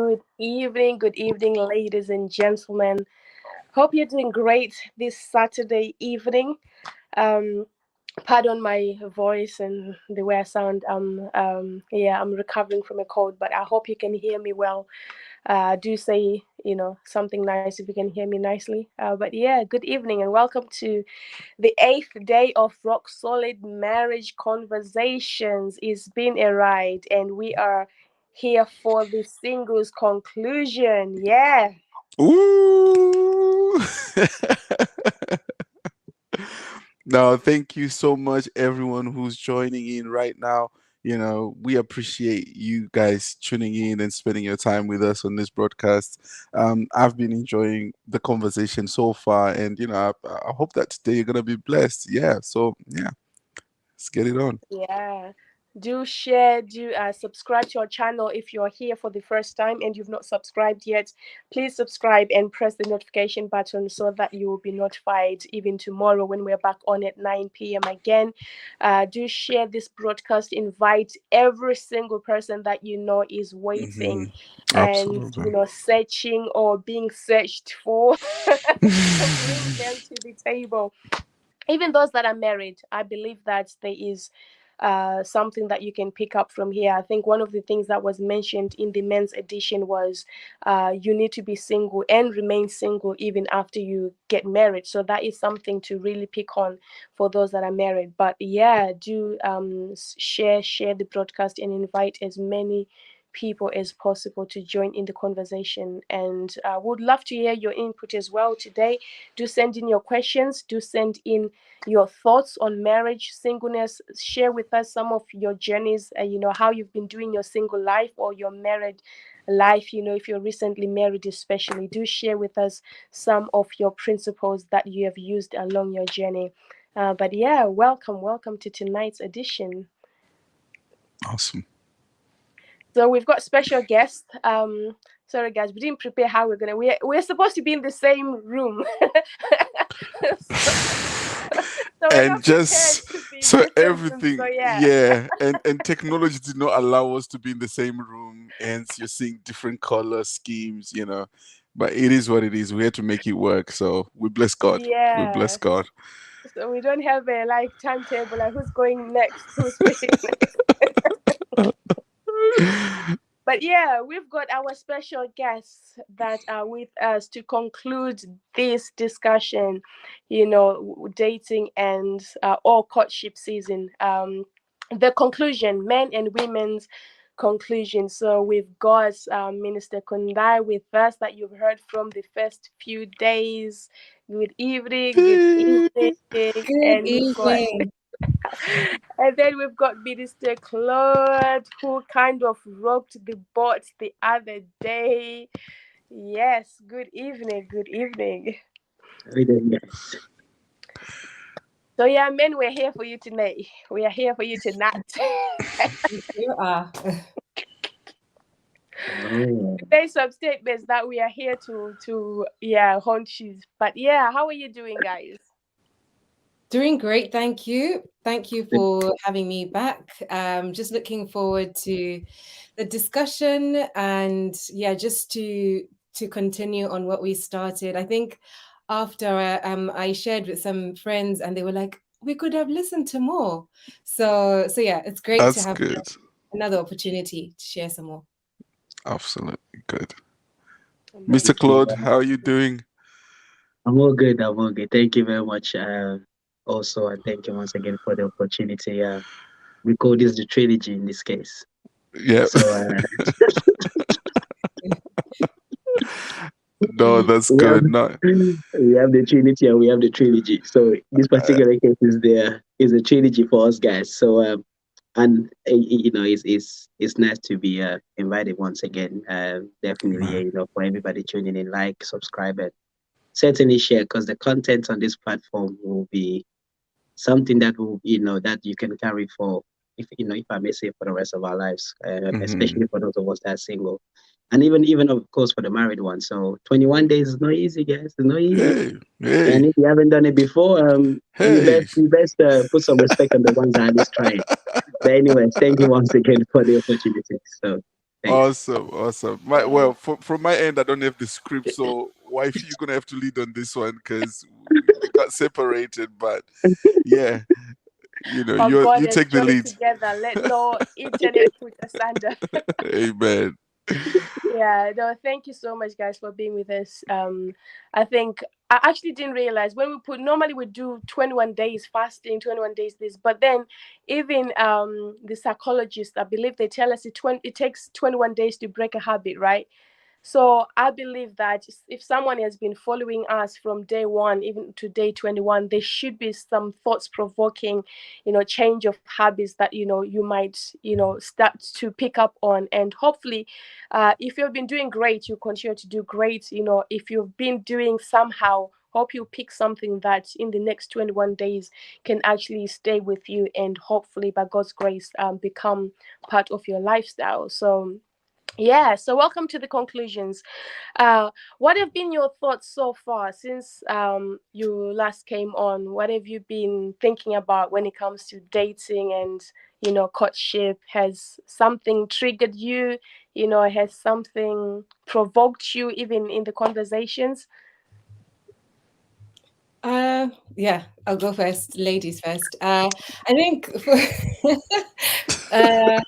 Good evening, ladies and gentlemen. Hope you're doing great this Saturday evening. Um, Pardon my voice and the way I sound. I'm recovering from a cold, but I hope you can hear me well. Do say something nice if you can hear me nicely. But yeah, good evening and welcome to the eighth day of Rock Solid Marriage Conversations. It's been a ride, and we are here for the singles conclusion. Yeah. Ooh. No, thank you so much, everyone who's joining in right now. We appreciate you guys tuning in and spending your time with us on this broadcast. I've been enjoying the conversation so far, and I hope that today you're gonna be blessed. Yeah, so yeah, let's get it on. Yeah. Do share, do subscribe to our channel if you're here for the first time and you've not subscribed yet. Please subscribe and press the notification button so that you will be notified even tomorrow when we're back on at 9 p.m. again. Do share this broadcast. Invite every single person that you know is Hmm. waiting and Absolutely. searching or being searched for. Bring them to the table. Even those that are married, I believe that there is something that you can pick up from here. I think one of the things that was mentioned in the men's edition was you need to be single and remain single even after you get married. So that is something to really pick on for those that are married. But yeah, do share the broadcast and invite as many people as possible to join in the conversation, and would love to hear your input as well today. Do send in your questions, do send in your thoughts on marriage, singleness. Share with us some of your journeys, how you've been doing your single life or your married life. If you're recently married, especially, do share with us some of your principles that you have used along your journey. But yeah, welcome to tonight's edition. Awesome. So we've got special guests. Sorry guys, we didn't prepare how we're supposed to be in the same room. So we're And not prepared just to be in so different rooms. So everything, yeah. yeah, and technology did not allow us to be in the same room, and you're seeing different color schemes, but it is what it is. We had to make it work, so we bless God. We bless Yeah. God. So we don't have a like timetable like who's going next, who's speaking next. But yeah, we've got our special guests that are with us to conclude this discussion, dating and or courtship season. The conclusion, men and women's conclusion. So we've got Minister Kundai with us that you've heard from the first few days. Good evening, good evening. Good And we've got evening. and then we've got Minister Claude, who kind of rocked the boat the other day. Yes, good evening, good evening. We did, yes. So yeah, men, we're here for you tonight. We are here for you tonight. You are. Oh, There's some statements that we are here to haunt you. But yeah, how are you doing, guys? Doing great, thank you. Thank you the- for having me back. Just looking forward to the discussion and yeah, just to continue on what we started. I think after I shared with some friends and they were like, we could have listened to more. So yeah, it's great to That's have good. another opportunity to share some more. Absolutely good. Mr. thank Amazing. you. Claude, how are you doing? I'm all good. I'm all good. Thank you very much. Also, and thank you once again for the opportunity. We call this the trilogy in this case. Yeah. So No, that's we have good. No, the trinity and we have the trilogy. So this particular case is a trilogy for us guys. So it's nice to be invited once again. Definitely, man. for everybody tuning in, like, subscribe, and certainly share because the content on this platform will be something that will that you can carry for if I may say for the rest of our lives, Hmm. especially for those of us that are single, and even of course for the married ones. So 21 days is not easy, guys. It's not easy. Hey, And hey, if you haven't done it before, hey. you best put some respect on the ones that are at least trying. But anyways, thank you once again for the opportunity. So Thanks. Awesome. Well, from my end, I don't have the script, so wife, you're gonna have to lead on this one because we got separated. But yeah, But God you has take the joined lead. together. Let no internet put asunder. Amen. Yeah, no, thank you so much, guys, for being with us. I think I actually didn't realize when we put normally we do 21 days fasting, 21 days this, but then even the psychologists, I believe they tell us it takes 21 days to break a habit, right? So I believe that if someone has been following us from day one, even to day 21, there should be some thoughts provoking, change of habits that, you might, start to pick up on. And hopefully, if you've been doing great, you continue to do great. If you've been doing somehow, hope you pick something that in the next 21 days can actually stay with you and hopefully by God's grace become part of your lifestyle. So yeah, so welcome to the conclusions. What have been your thoughts so far since you last came on? What have you been thinking about when it comes to dating and courtship? Has something triggered you? Has something provoked you even in the conversations? Yeah, I'll go first. Ladies first. I think for, uh,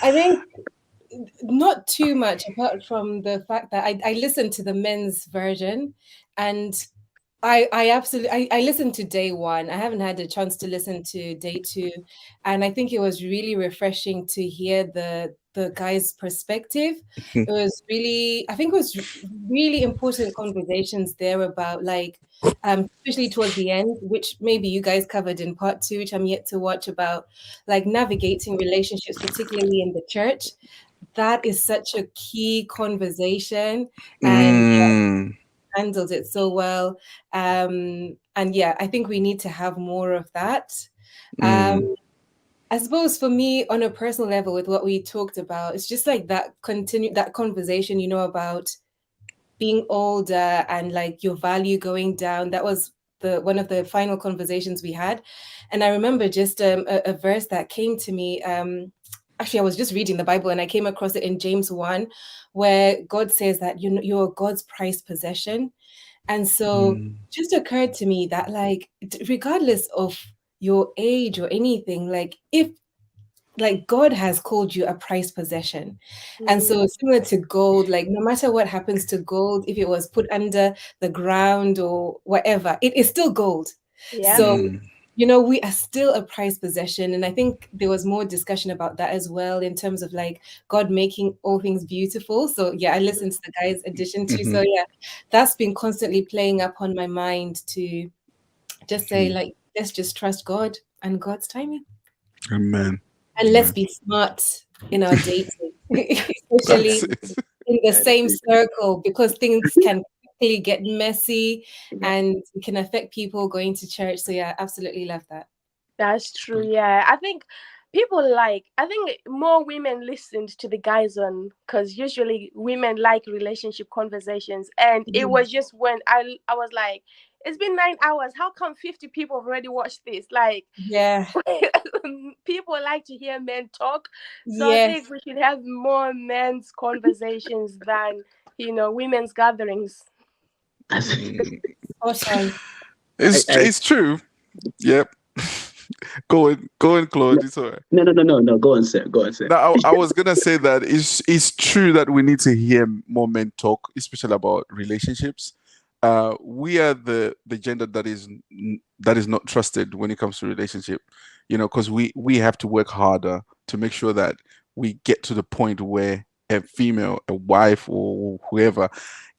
I think not too much apart from the fact that I listened to the men's version, and I absolutely I listened to day one. I haven't had a chance to listen to day two, and I think it was really refreshing to hear the guy's perspective. It was really, I think it was really important conversations there about like especially towards the end, which maybe you guys covered in part two, which I'm yet to watch, about like navigating relationships, particularly in the church. That is such a key conversation, and Mm, handled it so well. And yeah, I think we need to have more of that. Um, mm, I suppose for me, on a personal level, with what we talked about, it's just like that conversation, about being older and like your value going down. That was the one of the final conversations we had, and I remember just a verse that came to me. Actually, I was just reading the Bible and I came across it in James 1, where God says that you're God's prized possession. And so mm, just occurred to me that like regardless of your age or anything, like if like God has called you a prized possession. And Mhm. so similar to gold, like no matter what happens to gold, if it was put under the ground or whatever, it is still gold. Yeah. So, mm, we are still a prized possession. And I think there was more discussion about that as well in terms of like God making all things beautiful. So yeah, I listened to the guy's addition too. So mhm, yeah, that's been constantly playing up on my mind to just say mm. like, let's just trust God and God's timing. Amen. And let's Amen. be smart in our dating, That's especially it. in the That's same it. circle, because things can quickly get messy Yeah. and it can affect people going to church. So yeah, absolutely love that. That's true. Yeah, I think more women listened to the guys on because usually women like relationship conversations, and it Mhm. was just when I was like, it's been 9 hours. How come 50 people have already watched this? Like, Yeah. people like to hear men talk, so I Yes. think we should have more men's conversations than women's gatherings. That's Mm. Spot on. I It's true. Yep. Go on, Claude. It's all right. no. Go on, sir. Go on, sir. Now, I was gonna say that it's true that we need to hear more men talk, especially about relationships. We are the gender that is not trusted when it comes to relationship. Because we have to work harder to make sure that we get to the point where a female, a wife, or whoever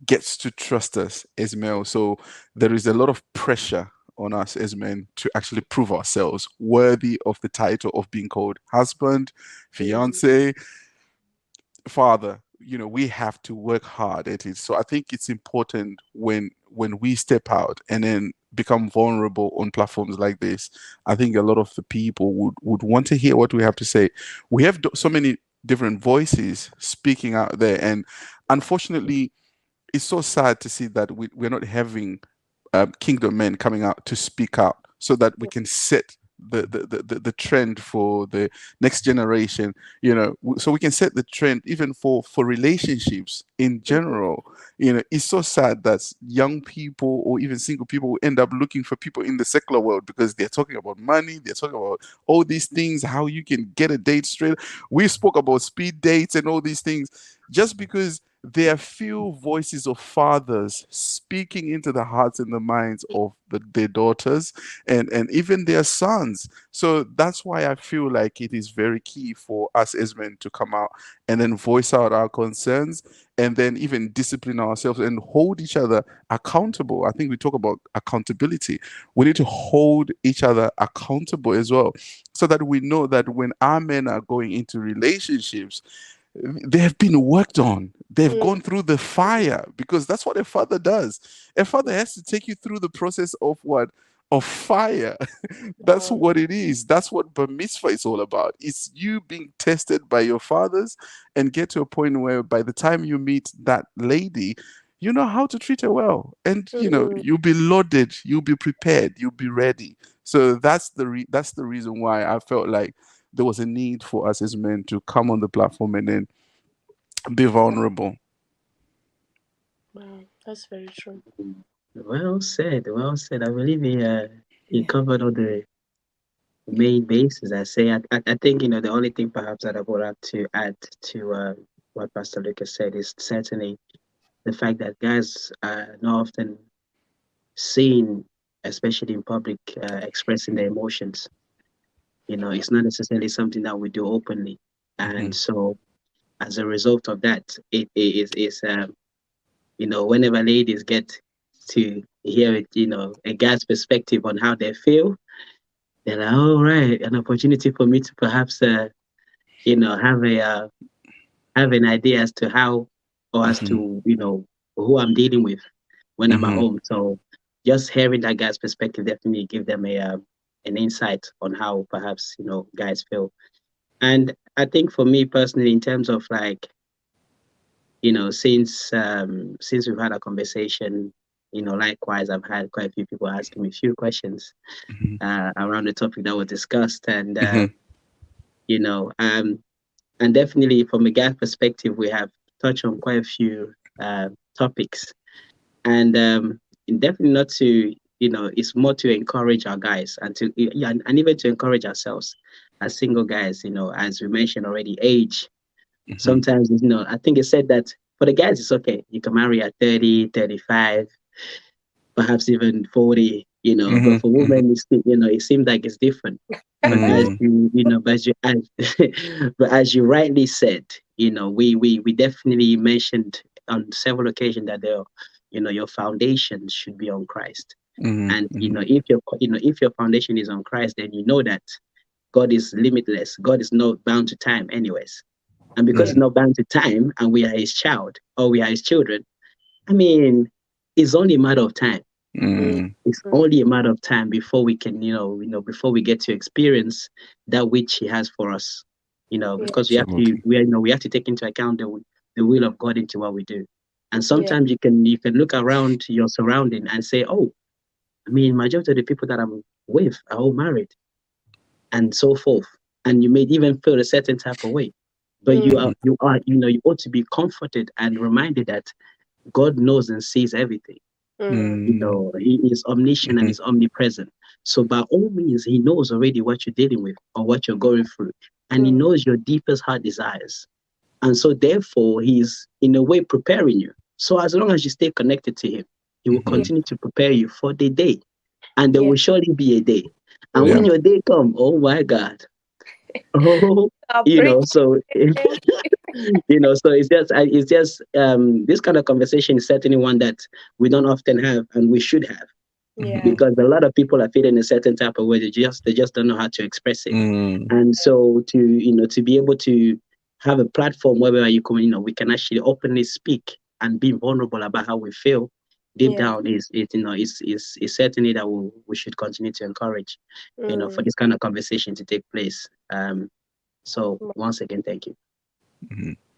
gets to trust us as male. So there is a lot of pressure on us as men to actually prove ourselves worthy of the title of being called husband, Mm. fiance, father. We have to work hard at it. So I think it's important when we step out and then become vulnerable on platforms like this. I think a lot of the people would want to hear what we have to say. We have so many different voices speaking out there, and unfortunately it's so sad to see that we're not having kingdom men coming out to speak out so that we can set the trend for the next generation, so we can set the trend even for relationships in general. It's so sad that young people or even single people end up looking for people in the secular world because they're talking about money, they're talking about all these things, how you can get a date straight. We spoke about speed dates and all these things just because there are few voices of fathers speaking into the hearts and the minds of their daughters and even their sons. So that's why I feel like it is very key for us as men to come out and then voice out our concerns and then even discipline ourselves and hold each other accountable. I think we talk about accountability. We need to hold each other accountable as well, so that we know that when our men are going into relationships, they have been worked on. They've gone through the fire, because that's what a father does. A father has to take you through the process of what? Of fire. That's what it is. That's what bar mitzvah is all about. It's you being tested by your fathers and get to a point where by the time you meet that lady, you know how to treat her well. And you'll be loaded, you'll be prepared, you'll be ready. So that's the reason why I felt like there was a need for us as men to come on the platform and then be vulnerable. Wow, that's very true. Well said. Well said. I believe he covered all the main bases. I think the only thing perhaps that I would have to add to what Pastor Lucas said is certainly the fact that guys are not often seen, especially in public, expressing their emotions. It's not necessarily something that we do openly, and so as a result of that, it is whenever ladies get to hear it, a guy's perspective on how they feel, they're like, all right, an opportunity for me to perhaps have an idea as to how, or as to who I'm dealing with when I'm at home. So just hearing that guy's perspective definitely give them an insight on how perhaps guys feel. And I think for me personally, in terms of like, since we've had a conversation, likewise, I've had quite a few people asking me a few questions around the topic that was discussed, and and definitely from a guy perspective, we have touched on quite a few topics, and definitely not to, it's more to encourage our guys and to and even to encourage ourselves as single guys. As we mentioned already, age. Sometimes, I think it said that for the guys, it's okay. You can marry at 30, 35, perhaps even 40, but for women, it seems like it's different. But as but as you rightly said, we definitely mentioned on several occasions that your foundation should be on Christ. And, if your foundation is on Christ, then you know that God is limitless. God is not bound to time anyways. And because it's not bound to time and we are his child or we are his children, I mean, it's only a matter of time. It's only a matter of time before we can, before we get to experience that which he has for us. Because we have to take into account the will of God into what we do. And sometimes you can look around your surrounding and say, oh, I mean, majority of the people that I'm with are all married and so forth. And you may even feel a certain type of way. But you ought to be comforted and reminded that God knows and sees everything. He is omniscient and is omnipresent. So by all means, he knows already what you're dealing with or what you're going through. And he knows your deepest heart desires. And so therefore, he's in a way preparing you. So as long as you stay connected to him, he will continue to prepare you for the day. And there will surely be a day. And when your day comes, oh my God. Oh, so so it's just this kind of conversation is certainly one that we don't often have and we should have, because a lot of people are feeling a certain type of way. They just don't know how to express it. And so to be able to have a platform where we can actually openly speak and be vulnerable about how we feel deep down is certainly that we should continue to encourage for this kind of conversation to take place. So once again, thank you.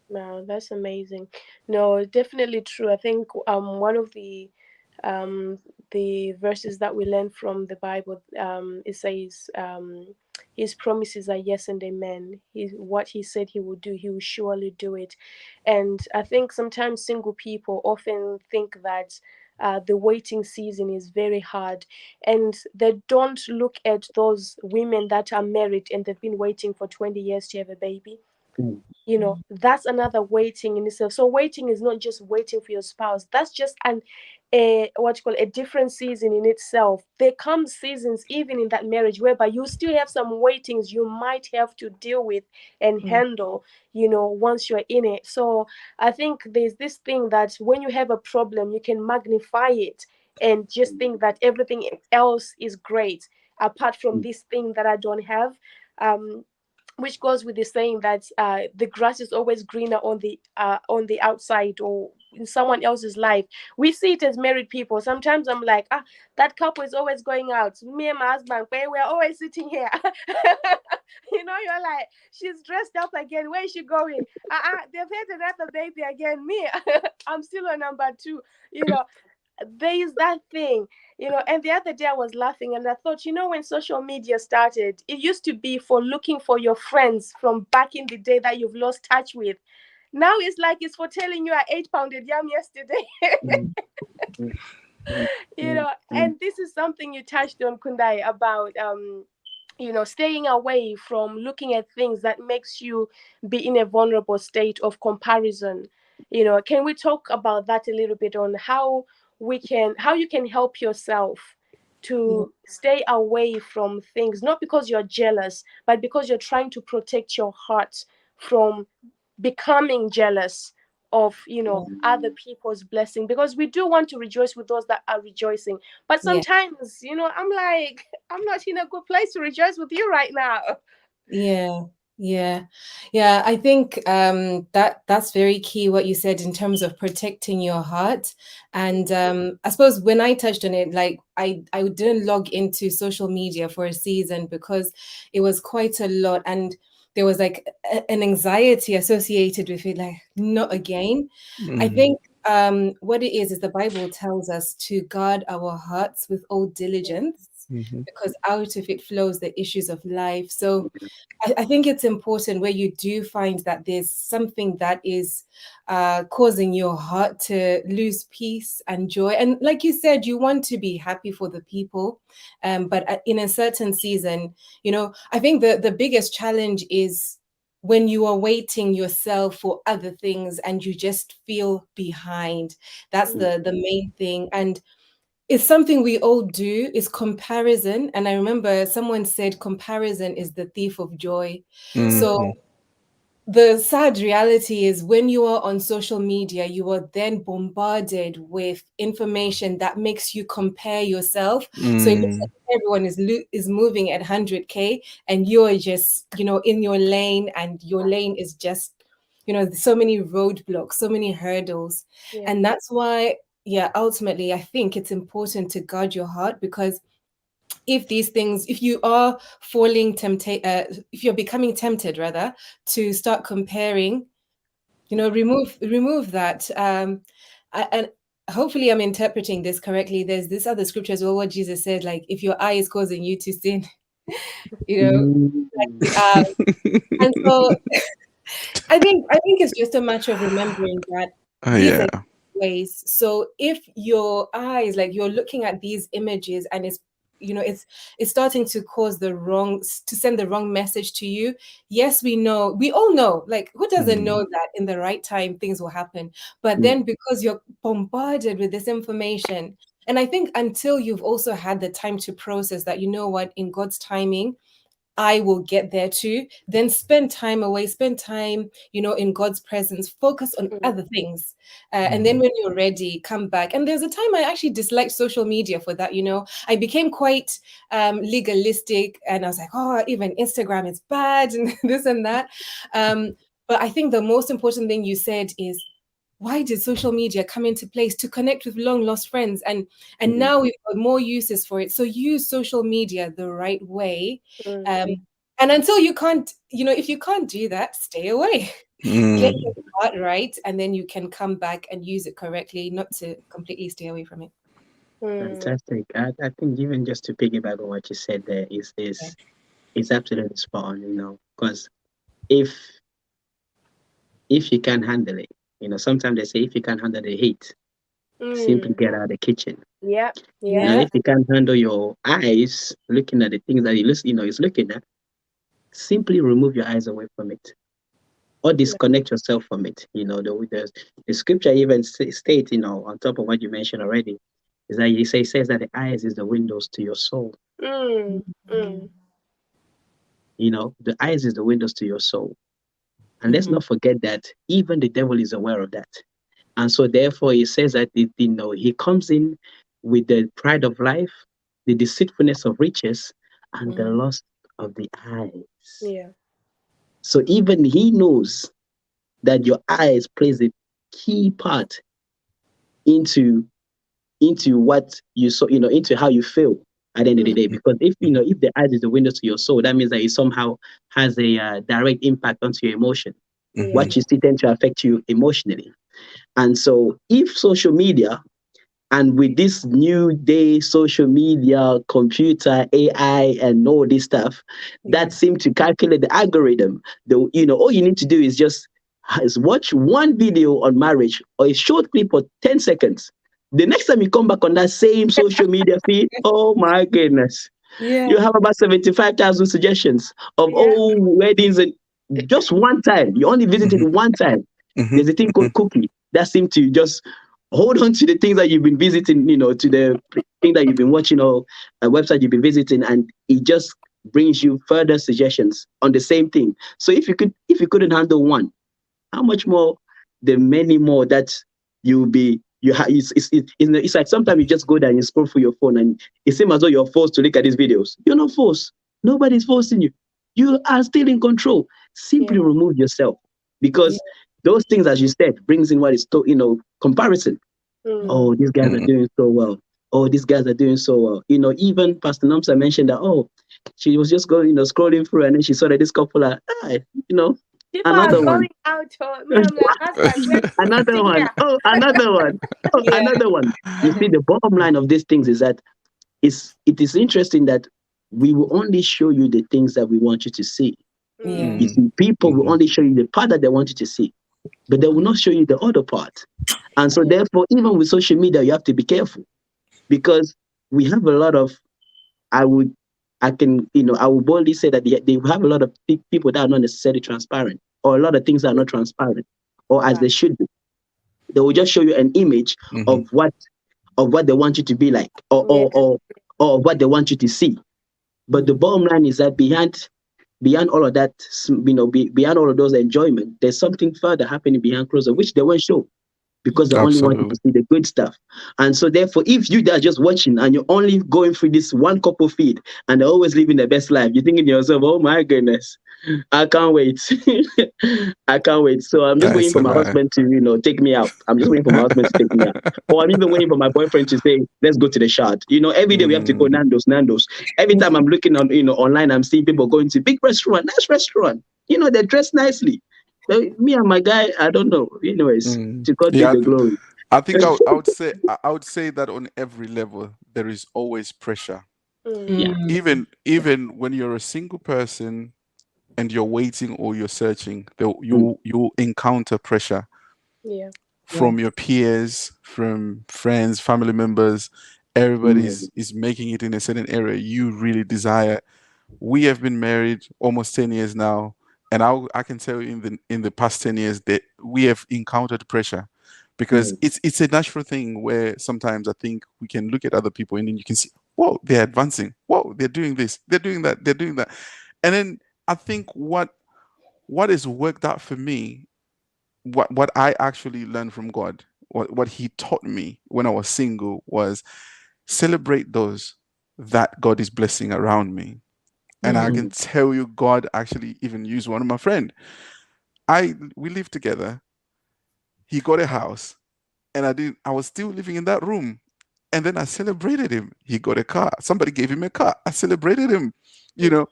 Wow, that's amazing. No, definitely true. I think one of the the verses that we learn from the Bible, it says, his promises are yes and amen. What he said he will do, he will surely do it. And I think sometimes single people often think that the waiting season is very hard, and they don't look at those women that are married and they've been waiting for 20 years to have a baby. Mm. You know, that's another waiting in itself. So waiting is not just waiting for your spouse. That's just a what you call a different season in itself. There come seasons even in that marriage whereby you still have some waitings you might have to deal with and handle, you know, once you're in it. So I think there's this thing that when you have a problem, you can magnify it and just think that everything else is great apart from this thing that I don't have. Which goes with the saying that the grass is always greener on the outside or in someone else's life. We see it as married people. Sometimes I'm like, that couple is always going out. Me and my husband, we're always sitting here. You know, you're like, she's dressed up again. Where is she going? They've had another baby again. Me, I'm still on number 2. You know, there is that thing, you know. And the other day I was laughing and I thought, you know, when social media started, it used to be for looking for your friends from back in the day that you've lost touch with. Now it's like it's for telling you I 8-pounded yam yesterday. Mm. Mm. Mm. You know. And this is something you touched on, Kundai, about you know, staying away from looking at things that makes you be in a vulnerable state of comparison. You know, can we talk about that a little bit on how you can help yourself to stay away from things, not because you're jealous, but because you're trying to protect your heart from becoming jealous of, you know, other people's blessing, because we do want to rejoice with those that are rejoicing. But Yeah. sometimes, you know, I'm like, I'm not in a good place to rejoice with you right now. Yeah, yeah. I think that's very key what you said in terms of protecting your heart. And I suppose when I touched on it, like I didn't log into social media for a season because it was quite a lot, and there was like an anxiety associated with it, like not again. I think what it is the Bible tells us to guard our hearts with all diligence, because out of it flows the issues of life. So I think it's important where you do find that there's something that is causing your heart to lose peace and joy. And like you said, you want to be happy for the people. But in a certain season, you know, I think the biggest challenge is when you are waiting yourself for other things and you just feel behind. That's the main thing. And it's something we all do, is comparison. And I remember someone said comparison is the thief of joy. So the sad reality is when you are on social media, you are then bombarded with information that makes you compare yourself. So it looks like everyone is moving at 100K and you're just, you know, in your lane, and your lane is just, you know, so many roadblocks, so many hurdles. Yeah. And that's why, yeah, ultimately, I think it's important to guard your heart, because if these things, if you are if you're becoming tempted rather to start comparing, you know, remove that. And hopefully I'm interpreting this correctly. There's this other scripture as well, what Jesus said, like, if your eye is causing you to sin, you know, like, and so I think it's just a matter of remembering that these are ways. So if your eyes, like, you're looking at these images and it's, you know, it's starting to send the wrong message to you. Yes, we all know, like, who doesn't know that in the right time things will happen? But then because you're bombarded with this information, and I think until you've also had the time to process that, you know what, in God's timing, I will get there too. Then spend time away, spend time, you know, in God's presence, focus on other things. And then when you're ready, come back. And there's a time I actually disliked social media for that, you know. I became quite legalistic, and I was like, oh, even Instagram is bad and this and that. But I think the most important thing you said is, why did social media come into place? To connect with long lost friends, and now we've got more uses for it. So use social media the right way, and until you can't, you know, if you can't do that, stay away. Get your heart right, and then you can come back and use it correctly, not to completely stay away from it. Fantastic. I think even just to piggyback on what you said there is it's absolutely spot on, because if if you can't handle it, sometimes they say if you can't handle the heat, simply Mm. get out of the kitchen. Yeah. Yeah. Yeah. If you can't handle your eyes looking at the things that is looking at, simply remove your eyes away from it or disconnect yourself from it. The scripture even states, on top of what you mentioned already, is that says that the eyes is the windows to your soul. Mm. Mm. The eyes is the windows to your soul. And let's Mhm. not forget that even the devil is aware of that. And so therefore he says that he comes in with the pride of life, the deceitfulness of riches, and the Mhm. lust of the eyes. Yeah. So even he knows that your eyes plays a key part into what you saw, into how you feel at the end of the Mhm. day. Because if the eyes is the window to your soul, that means that it somehow has a direct impact onto your emotion. Yeah. What you see tend to affect you emotionally. And so if social media, and with this new day social media, computer, AI, and all this stuff, Yeah. that seem to calculate the algorithm. All you need to do is watch one video on marriage or a short clip of 10 seconds. The next time you come back on that same social media feed, oh my goodness, Yeah. you have about 75,000 suggestions of Yeah. weddings, and just one time. You only visited Mhm, one time. mhm, There's a thing called mhm. cookie that seems to just hold on to the things that you've been visiting, to the thing that you've been watching or a website you've been visiting, and it just brings you further suggestions on the same thing. So if you couldn't handle one, how much more the many more that you'll be you have it's like sometimes you just go there and you scroll through your phone and it seems as though you're forced to look at these videos. You're not forced. Nobody's forcing you. You are still in control. Simply Yeah. remove yourself, Yeah. because those things, as you said, brings in what is comparison. Mm. Oh, these guys are Mhm. doing so well. Oh, these guys are doing so well. Even Pastor Nomsa mentioned that, she was just going, scrolling through, and then she saw that this couple are, you know, People are another one. going out. Oh, me, I'm like, husband, we're Another sitting one. here. Oh, another one. Oh, Yeah. another one. You Uh-huh. see, the bottom line of these things is that it is interesting that we will only show you the things that we want you to see. Yeah. You Mm. Mhm, see, people will mhm, only show you the part that they want you to see, but they will not show you the other part. And so, Yeah. therefore, even with social media, you have to be careful, because we have a lot of, I would, I would boldly say that they have a lot of people that are not necessarily transparent, or a lot of things that are not transparent, or as Right. they should be. They will just show you an image mhm. of what they want you to be like, Yeah. or what they want you to see. But the Mhm. bottom line is that beyond all of that, beyond all of those enjoyment, there's something further happening behind closed doors, which they won't show, because they only want you to Absolutely. see the good stuff. And so therefore, if you are just watching and you're only going through this one couple feed and they're always living their best life, you're thinking to yourself, oh my goodness, I can't wait. I can't wait. So I'm just waiting That's for a my lie. husband to, take me out. I'm just waiting for my husband to take me out. Or I'm even waiting for my boyfriend to say, let's go to the shard. Every day we have to go Mm, Nando's. Every time I'm looking on, online, I'm seeing people going to big restaurant, nice restaurant. They're dressed nicely. But me and my guy, I don't know. Anyways, mm. to God be Yeah, the glory. I think I would say that on every level there is always pressure. Mm. Yeah. Mm. Even when you're a single person and you're waiting or you're searching, Mm, you encounter pressure Yeah. Yeah. from your peers, from friends, family members. Everybody's mm, is making it in a certain area you really desire. We have been married almost 10 years now, and I can tell you in the past 10 years that we have encountered pressure, because mm, it's a natural thing where sometimes I think we can look at other people and then you can see, whoa, they're advancing, whoa, they're doing this, they're doing that, they're doing that. And then I think what has worked out for me, what I actually learned from God, what He taught me when I was single, was celebrate those that God is blessing around me. And I Mhm. can mm, tell you, God actually even used one of my friend. We lived together. He got a house, and I was still living in that room. And then I celebrated him. He got a car. Somebody gave him a car. I celebrated him. You know,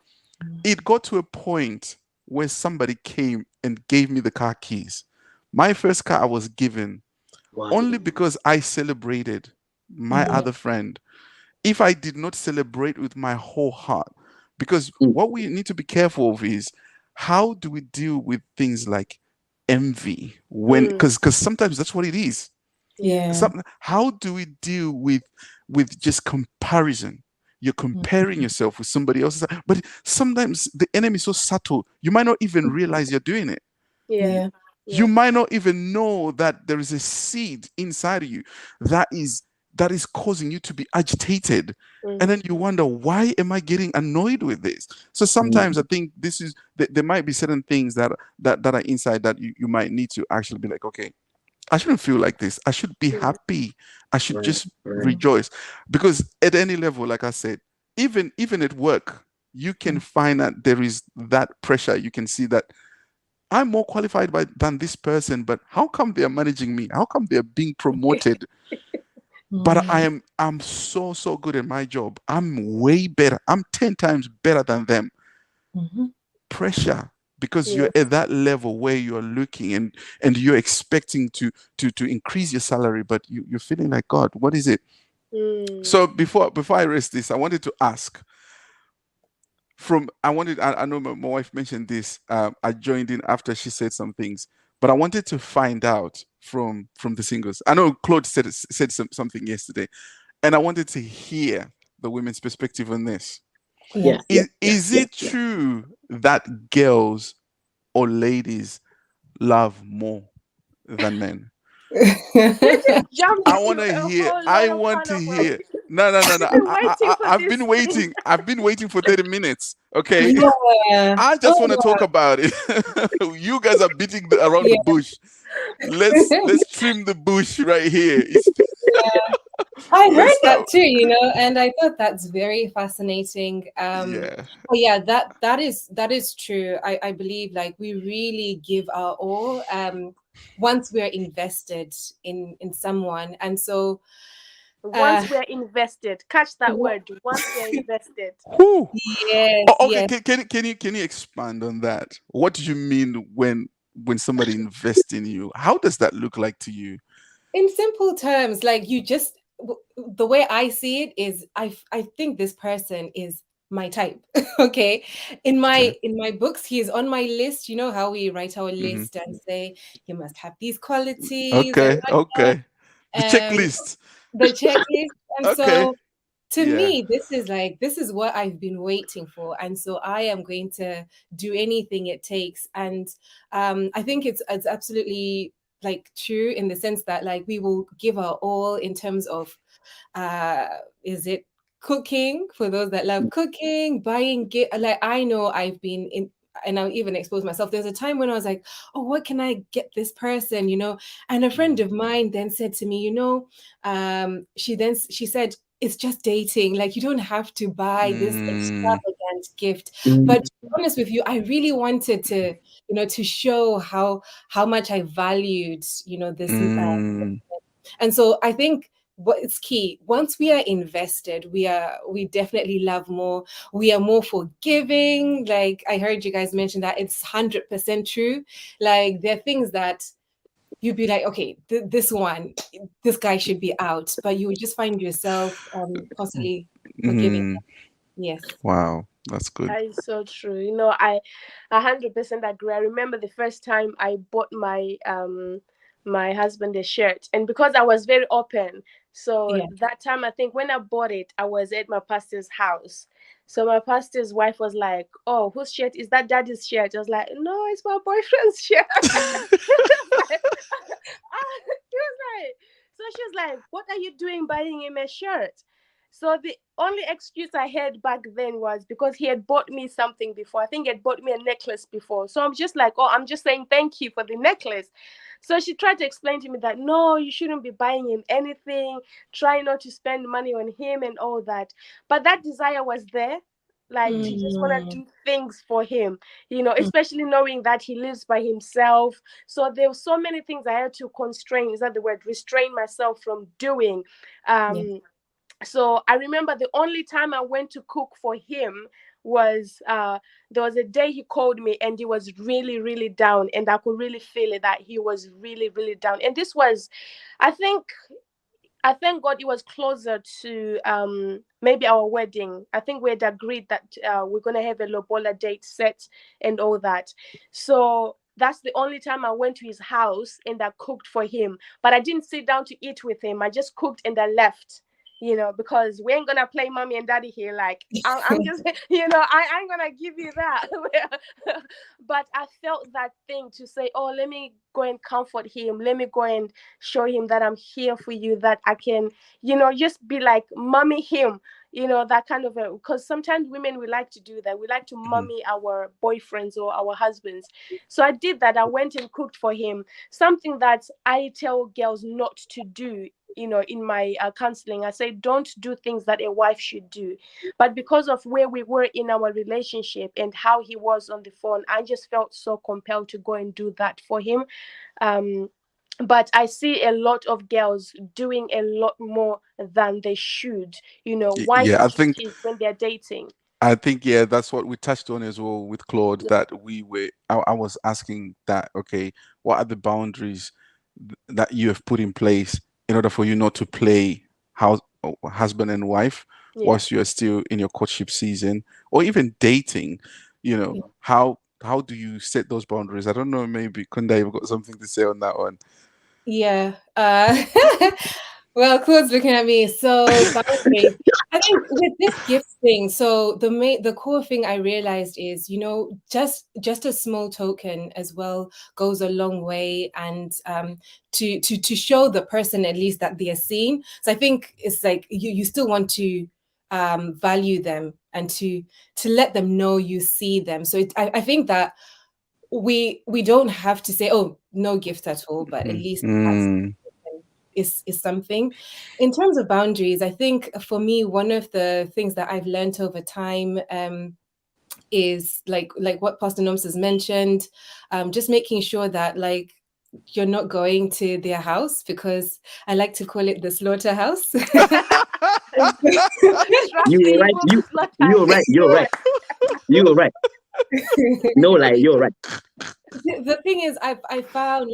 it got to a point where somebody came and gave me the car keys. My first car I was given wow. only because I celebrated my other friend, if I did not celebrate with my whole heart. Because Mm. what we need to be careful of is, how do we deal with things like envy, when, because sometimes that's what it is. Yeah. How do we deal with just comparison? You're comparing yourself with somebody else's, but sometimes the enemy is so subtle, you might not even realize you're doing it. Yeah. You might not even know that there is a seed inside of you that is causing you to be agitated. And then you wonder, why am I getting annoyed with this? So sometimes I think there might be certain things that are inside that you might need to actually be like, okay, I shouldn't feel like this. I should be happy. I should Right, just right. rejoice. Because at any level, like I said, even at work, you can find that there is that pressure. You can see that I'm more qualified than this person, but how come they are managing me? How come they're being promoted? But I'm so good at my job. I'm way better. I'm 10 times better than them. Pressure, because you're at that level where you're looking and you're expecting to increase your salary, but you're feeling like, God, what is it? So before I rest this, I wanted to ask, I know my wife mentioned this. I joined in after she said some things, but I wanted to find out from the singles. I know Claude said something yesterday, and I wanted to hear the women's perspective on this. Yeah, Is it true that girls or ladies love more than men? You just jumped I into want to a hear. whole I lot of want to carnival. hear. No. I've been waiting for I've this been thing. waiting. I've been waiting for 30 minutes. Okay. Yeah. I just want to talk about it. You guys are beating around the Yeah. bush. Let's trim the bush right here. I heard Let's that start. too, and I thought that's very fascinating. Yeah. But yeah, that is true. I believe like we really give our all once we're invested in someone. And so Once we're invested, catch that word. Once we're invested. Whew. yes, Oh, okay. yes. Can you expand on that? What do you mean when somebody invests in you? How does that look like to you? In simple terms, like the way I see it is I think this person is my type. Okay. In Okay. my books, he is on my list. You know how we write our Hmm. list and say you must have these qualities and Okay. Okay. The um checklist. the checklist. And Okay. so to Yeah. me, this is what I've been waiting for. And so I am going to do anything it takes. And I think it's absolutely like true in the sense that like we will give our all in terms of uh is it cooking for those that love cooking, buying like I know I've been in and I'll even expose myself. There's a time when I was like, oh, what can I get this person, And a friend of mine then said to me, she said, it's just dating. Like you don't have to buy this Mm, extravagant gift. Mm. But to be honest with you, I really wanted to show how much I valued, this. mm, And so I think what is key, once we are invested, we definitely love more. We are more forgiving. Like I heard you guys mention that it's 100% true. Like there are things that you'd be like, okay, this guy should be out, but you would just find yourself constantly forgiving. mm. Yes. Wow, that's good. That is so true. I 100% agree. I remember the first time I bought my husband a shirt, and because I was very open, so Yeah. that time I think when I bought it, I was at my pastor's house. So my pastor's wife was like, "Oh, whose shirt is that? Daddy's shirt?" I was like, "No, it's my boyfriend's shirt." She was like, she was like, so she was like, "What are you doing buying him a shirt?" So the only excuse I had back then was because he had bought me something before. I think he had bought me a necklace before. So I'm just like, oh, I'm just saying thank you for the necklace. So she tried to explain to me that no, you shouldn't be buying him anything. Try not to spend money on him and all that. But that desire was there, like to just want to Mm, do things for him, especially knowing that he lives by himself. So there were so many things I had to constrain, is that the word, restrain myself from doing. yeah. So I remember the only time I went to cook for him was there was a day he called me and he was really, really down, and I could really feel it that he was really, really down. And this was, I think, I thank God it was closer to maybe our wedding. I think we had agreed that we're gonna have a lobola date set and all that. So that's the only time I went to his house and I cooked for him. But I didn't sit down to eat with him. I just cooked and I left. Because we ain't gonna play mommy and daddy here. Like I'm just, I ain't gonna give you that. But I felt that thing to say, oh, let me go and comfort him. Let me go and show him that I'm here for you. That I can, just be like mommy him. That kind of because sometimes women, we like to do that. We like to mommy our boyfriends or our husbands. So I did that. I went and cooked for him. Something that I tell girls not to do, in my counseling. I say, don't do things that a wife should do. But because of where we were in our relationship and how he was on the phone, I just felt so compelled to go and do that for him. But I see a lot of girls doing a lot more than they should. Why Yeah, such it is when they're dating. I think, yeah, that's what we touched on as well with Claude, that I was asking that, okay, what are the boundaries that you have put in place in order for you not to play husband and wife whilst you are still in your courtship season or even dating? How do you set those boundaries? I don't know, maybe Kunda, you've got something to say on that one. Yeah. Well, Claude's looking at me. So boundaries. I think with this gift thing, so the core thing I realized is, just a small token as well goes a long way, and to show the person at least that they are seen. So I think it's like you still want to value them and to let them know you see them. So I think that we don't have to say, oh, no gift at all, but at least is something. In terms of boundaries, I think for me, one of the things that I've learned over time is like what Pastor Noms has mentioned, just making sure that you're not going to their house, because I like to call it the slaughterhouse. You're right. You're right. You're right. You're right. No lie, you're right. The thing is, I found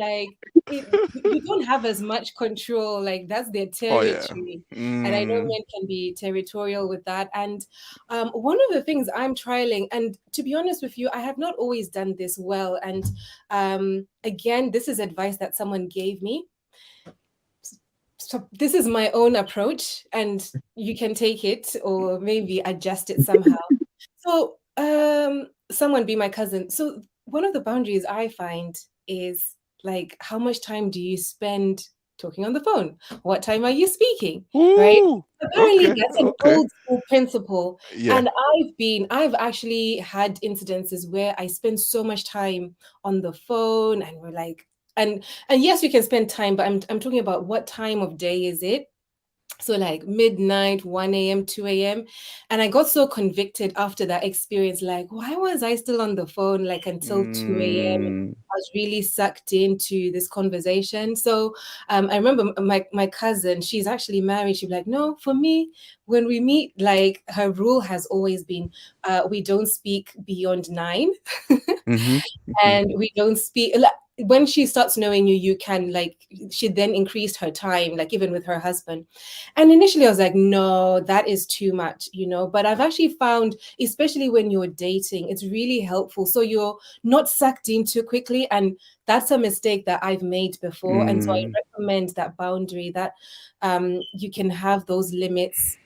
you don't have as much control. Like, that's their territory, and I know men can be territorial with that. And one of the things I'm trialing, and to be honest with you, I have not always done this well. And again, this is advice that someone gave me. So this is my own approach, and you can take it or maybe adjust it somehow. So someone be my cousin. So one of the boundaries I find is how much time do you spend talking on the phone? What time are you speaking? Ooh, right? Apparently that's an okay. old school principle. Yeah. And I've actually had incidences where I spend so much time on the phone, and we're like, and yes, we can spend time, but I'm talking about what time of day is it? So midnight, 1 a.m., 2 a.m. And I got so convicted after that experience. Why was I still on the phone until 2 a.m.? I was really sucked into this conversation. So I remember my cousin, she's actually married. She'd be like, no, for me, when we meet, her rule has always been, we don't speak beyond 9. And we don't speak. When she starts knowing you can she then increased her time, even with her husband. And initially I was like, no, that is too much, but I've actually found, especially when you're dating, it's really helpful. So you're not sucked in too quickly. And that's a mistake that I've made before. And so I recommend that boundary, that you can have those limits.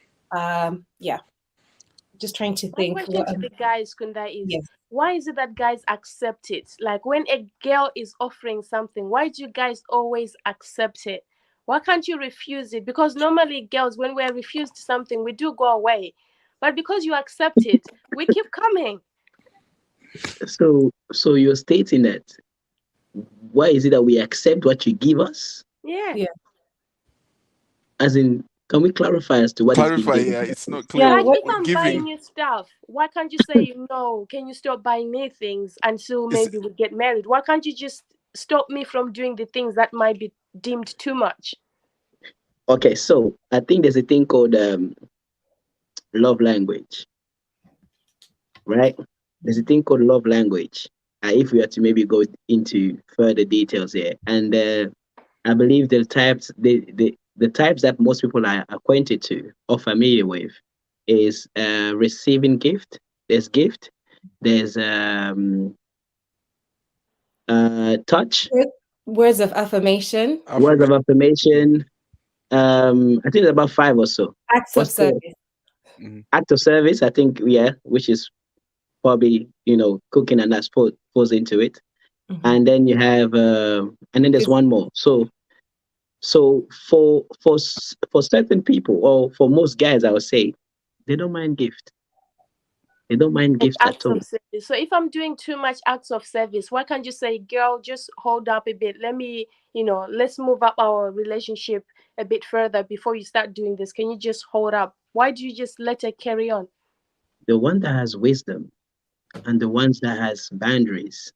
Just trying to think. My question to the guys, Kunda, is why is it that guys accept it? When a girl is offering something, why do you guys always accept it? Why can't you refuse it? Because normally girls, when we're refused something, we do go away. But because you accept it, we keep coming. So you're stating that why is it that we accept what you give us? Yeah. As in, can we clarify as to what is being given? Yeah, it's not clear. Yeah, if I'm buying you stuff, why can't you say no? Can you stop buying me things until maybe we get married? Why can't you just stop me from doing the things that might be deemed too much? Okay, so I think there's a thing called love language, right? There's a thing called love language. If we are to maybe go into further details here, and I believe the types, the types that most people are acquainted to or familiar with is receiving gift. There's gift. There's touch, Words of affirmation, words of Affirmation. affirmation. I think there's about five or so. acts of What's the service. Mhm. act of service? I think, yeah, which is probably, cooking, and that falls into it. Mhm. And then you have, and then there's one more. So for certain people, or for most guys, I would say, they don't mind gift. They don't mind Like gift at acts all. of service. So if I'm doing too much acts of service, why can't you say, girl, just hold up a bit. Let me, let's move up our relationship a bit further before you start doing this. Can you just hold up? Why do you just let it carry on? The one that has wisdom and the ones that has boundaries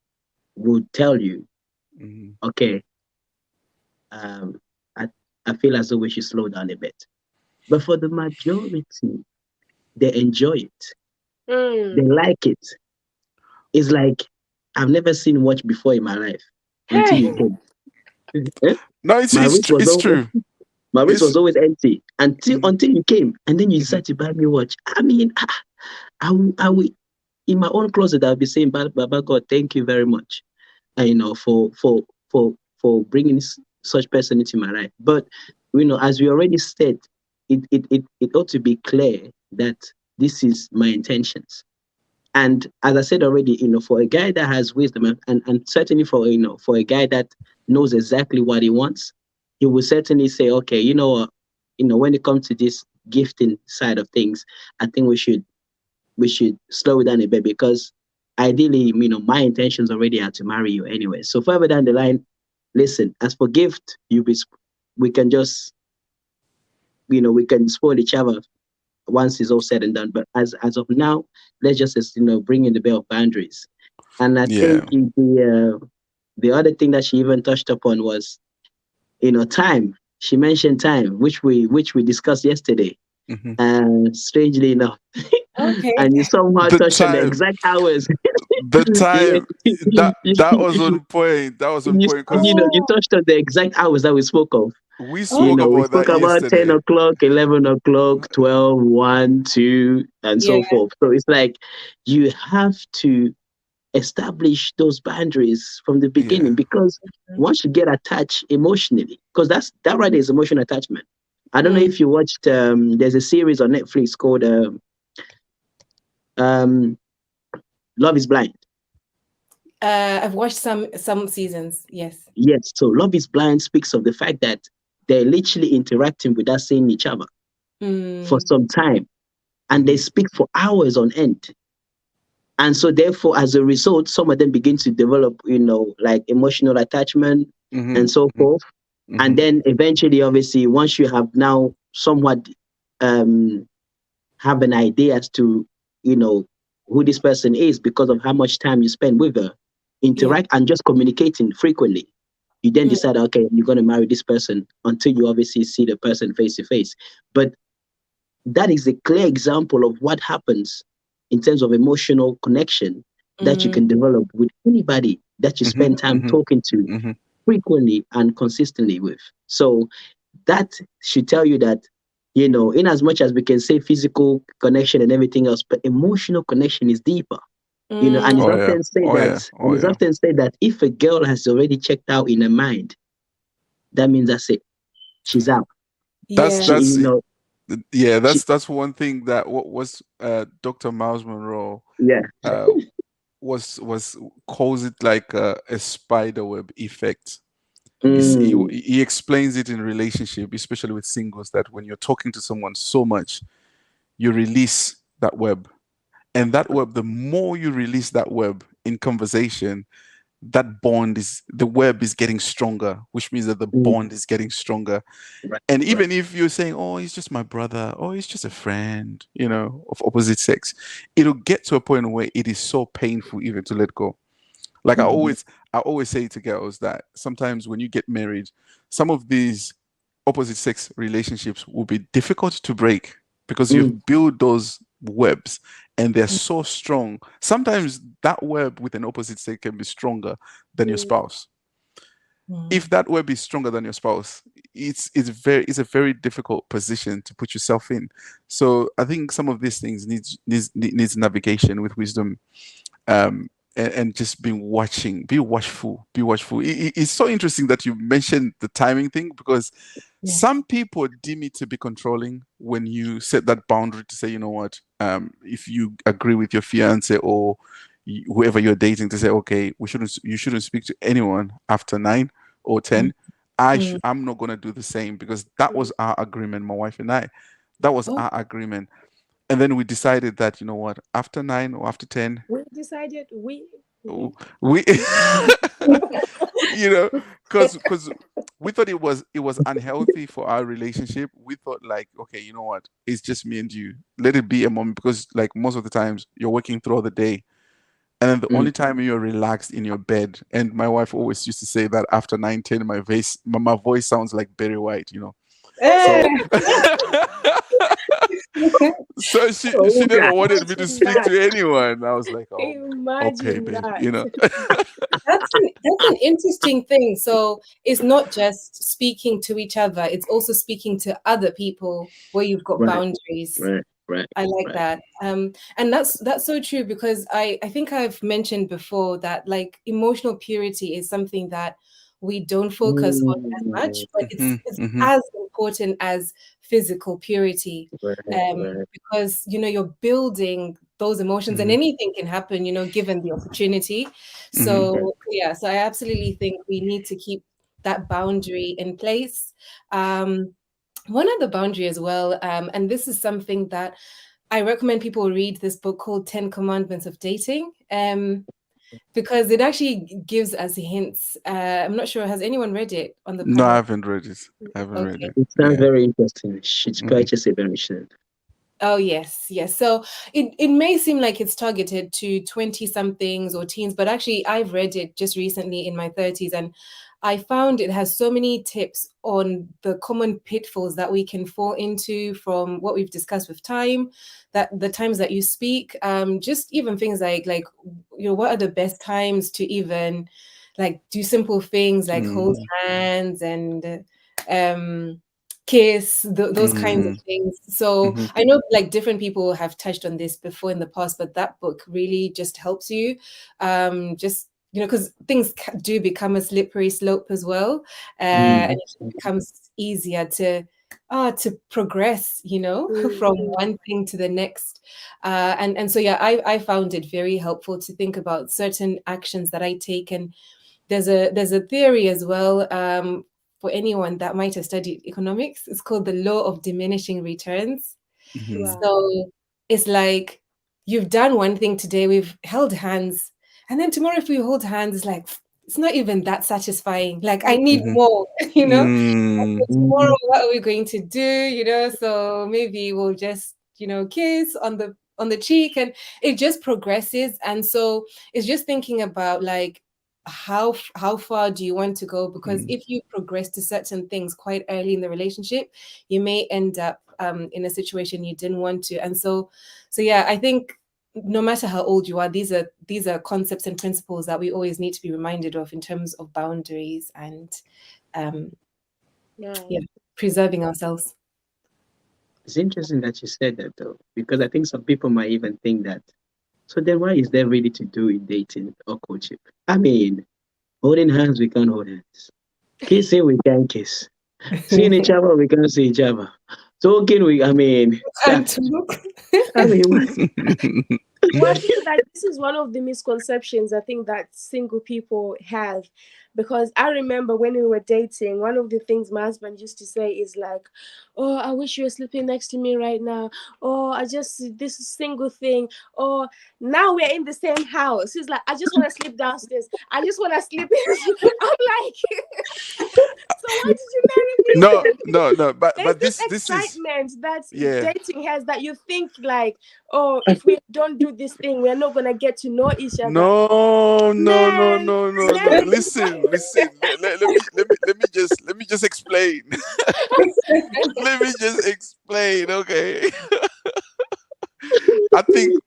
would tell you, Mhm. okay, um, I, I feel as though we should slow down a bit. But for the majority, they enjoy it. They Mm. like it. It's like I've never seen watch before in my life until Hey. you came. Eh? No, it's My it's wrist true. was It's always true. my wrist was It's always empty until mhm, until you came, and then you mhm. decided to buy me watch. I mean, I will in my own closet. I'll be saying, Baba God, thank you very much, for bringing such person into my life. But as we already said, it ought to be clear that this is my intentions. And as I said already, for a guy that has wisdom, and certainly for a guy that knows exactly what he wants, he will certainly say, okay, you know what, when it comes to this gifting side of things, I think we should slow it down a bit, because ideally, my intentions already are to marry you anyway. So further down the line, listen, as for gift, we can just, we can spoil each other once it's all said and done. But as of now, let's just, bring in the bit of boundaries. And I Yeah. think the other thing that she even touched upon was, time. She mentioned time, which we discussed yesterday. Mhm. Strangely enough, Okay. and you somehow The touched on the time, exact hours. the Yeah. time that was on point. That was on you, point because you Oh, touched on the exact hours that we spoke of. we spoke okay. We about spoke that about 10 yesterday. o'clock, 11 o'clock, 12, 1, 2, and Yeah. so forth. So it's like you have to establish those boundaries from the Yeah. beginning, because once you get attached emotionally, because that right there is emotional attachment. I don't know Mm. if you watched, there's a series on Netflix called um, Love is Blind. I've watched some seasons. Yes. Yes, so Love is Blind speaks of the fact that they're literally interacting without seeing each other for Mm. some time, and they Mhm. speak for hours on end. And so, therefore, as a result, some of them begin to develop, like emotional attachment Mhm. and so Mhm. forth. And Mhm. then eventually, obviously, once you have now somewhat um, have an idea as to, you know, who this person is because of how much time you spend with her, Yeah. interact and just communicating frequently, you then Mm. decide, okay, you're going to marry this person until you obviously see the person face to face. But that is a clear example of what happens in terms of emotional connection that you Mm. can develop with anybody that you Mhm. spend time Mhm. talking to Mhm. frequently and consistently with. So that should tell you that, in as much as we can say physical connection and everything else, but emotional connection is deeper. And it's Mm. Oh yeah. often said Oh yeah. that, Oh yeah. if a girl has already checked out in her mind, that means that's it. She's out. That's Yeah. She, that's yeah. she, That's one thing that what was Dr. Miles Monroe yeah. uh was calls it like a spider web effect. Mm, He explains it in relationship, especially with singles, that when you're talking to someone so much, you release that web. And that web, the more you release that web in conversation, that the web is getting stronger, which means that the mm, bond is getting stronger. right, And right. even if you're saying, oh, he's just my brother, oh, he's just a friend, of opposite sex, it'll get to a point where it is so painful even to let go. Like Mhm, I always say to girls that sometimes when you get married, some of these opposite sex relationships will be difficult to break because mm, you've built those webs and they're so strong. Sometimes that web with an opposite sex can be stronger than your Mm. spouse. if that will be stronger than your spouse, it's a very difficult position to put yourself in. So I think some of these things needs navigation with wisdom, and just be watchful. It's so interesting that you mentioned the timing thing, because some people deem it to be controlling when you set that boundary to say, you know what, if you agree with your fiance or whoever you're dating, to say, okay, you shouldn't speak to anyone after 9 or 10. I'm not going to do the same, because that was our agreement, my wife and I. That was our agreement. And then we decided that, you know what, after 9 or after 10, We decided we you know, because we thought it was unhealthy for our relationship. We thought, like, okay, you know what, it's just me and you, let it be a moment, because like most of the times you're working throughout the day, and then the only time you're relaxed in your bed. And my wife always used to say that after 9, 10, my voice sounds like Barry White, you know. So she never wanted me to speak to anyone. I was like, oh, okay, imagine babe, that. you know. That's an interesting thing. So it's not just speaking to each other, it's also speaking to other people where you've got boundaries. Right. I like that. And that's so true, because I think I've mentioned before that like emotional purity is something that we don't focus on as much, but it's as important as physical purity. Because you're building those emotions, and anything can happen, given the opportunity. So so I absolutely think we need to keep that boundary in place. One other boundary as well, and this is something that I recommend people read, this book called 10 Commandments of Dating, because it actually gives us hints. I'm not sure, has anyone read it on the No, I panel? haven't read it. It sounds very interesting. Should purchase it very soon. Oh, yes. So it may seem like it's targeted to 20-somethings or teens, but actually I've read it just recently in my 30s, and I found it has so many tips on the common pitfalls that we can fall into from what we've discussed with time, that the times that you speak, just even things like what are the best times to even like do simple things like hold hands and kiss, those kinds of things. So I know like different people have touched on this before in the past, but that book really just helps you, just because things do become a slippery slope as well, and it becomes easier to progress, from one thing to the next, and so I found it very helpful to think about certain actions that I take. And there's a theory as well, for anyone that might have studied economics. It's called the law of diminishing returns. So it's like you've done one thing today, we've held hands, and then tomorrow if we hold hands, it's like it's not even that satisfying. Like I need more, tomorrow what are we going to do? So maybe we'll just kiss on the cheek, and it just progresses. And so it's just thinking about like how far do you want to go, because if you progress to certain things quite early in the relationship, you may end up in a situation you didn't want to. And so I think no matter how old you are, these are concepts and principles that we always need to be reminded of in terms of boundaries and preserving ourselves. It's interesting that you said that, though, because I think some people might even think that, so then what is there really to do in dating or courtship? I mean, holding hands, we can't hold hands. Kissing, we can't kiss. Seeing each other, we can't see each other. Talking, I mean, Well, I think that this is one of the misconceptions I think that single people have, because I remember when we were dating, one of the things my husband used to say is like, oh, I wish you were sleeping next to me right now. Oh, this single thing. Oh, now we're in the same house. He's like, I just want to sleep downstairs. I just want to sleep. I'm like, so why did you marry me? No. But this excitement that dating has, that you think like, oh, if we don't do this thing, we're not gonna get to know each other. No. Listen. Let me just explain. Let me just explain. Okay. I think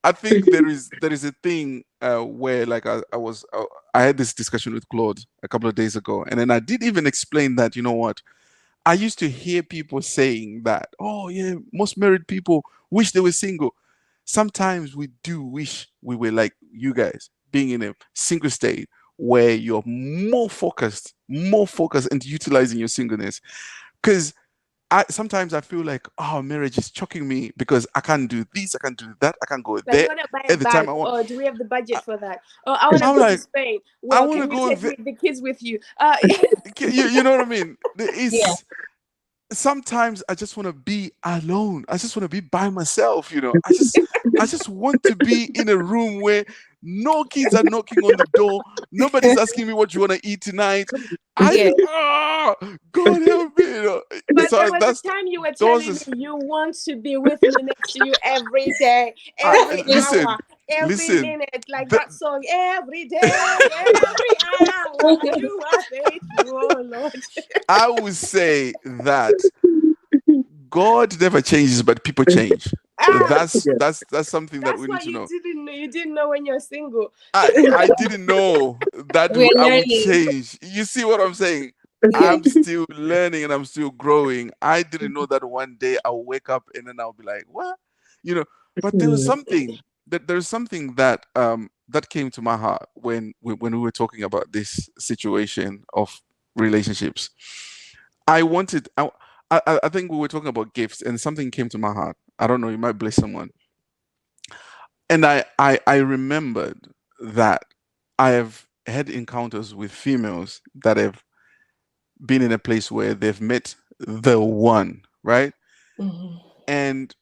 I think there is a thing where like I had this discussion with Claude a couple of days ago, and then I did even explain that, you know what, I used to hear people saying that, oh yeah, most married people wish they were single. Sometimes we do wish we were like you guys, being in a single state where you're more focused and utilizing your singleness. Because sometimes I feel like, oh, marriage is choking me because I can't do this, I can't do that, I can't go Like, there you want to buy a at the time bag? I want. Or do we have the budget for that? Oh, I want to I'm go to like, Spain. I Well, want to can you go take there. the kids with you? You know what I mean? Yeah. It's sometimes I just want to be alone. I just want to be by myself, you know. I just want to be in a room where no kids are knocking on the door. Nobody's asking me what you want to eat tonight. Yeah. God help me, you know. But there So was that's a time you were those telling me is you want to be with me next to you every day, every listen, hour, every listen. minute, like The, that song. Every day, every hour, you are faithful, oh Lord. I would say that God never changes, but people change. Ah, Yeah. That's something that that's we need what to you know. didn't know. You didn't know when you're single. I didn't know that We're I would learning. change. You see what I'm saying? Yeah. I'm still learning and I'm still growing. I didn't know that one day I'll wake up and then I'll be like, what? You know, but there's something that that came to my heart when we were talking about this situation of relationships. I wanted I think we were talking about gifts and something came to my heart. I don't know, you might bless someone. And I remembered that I have had encounters with females that have been in a place where they've met the one, right? Mhm. And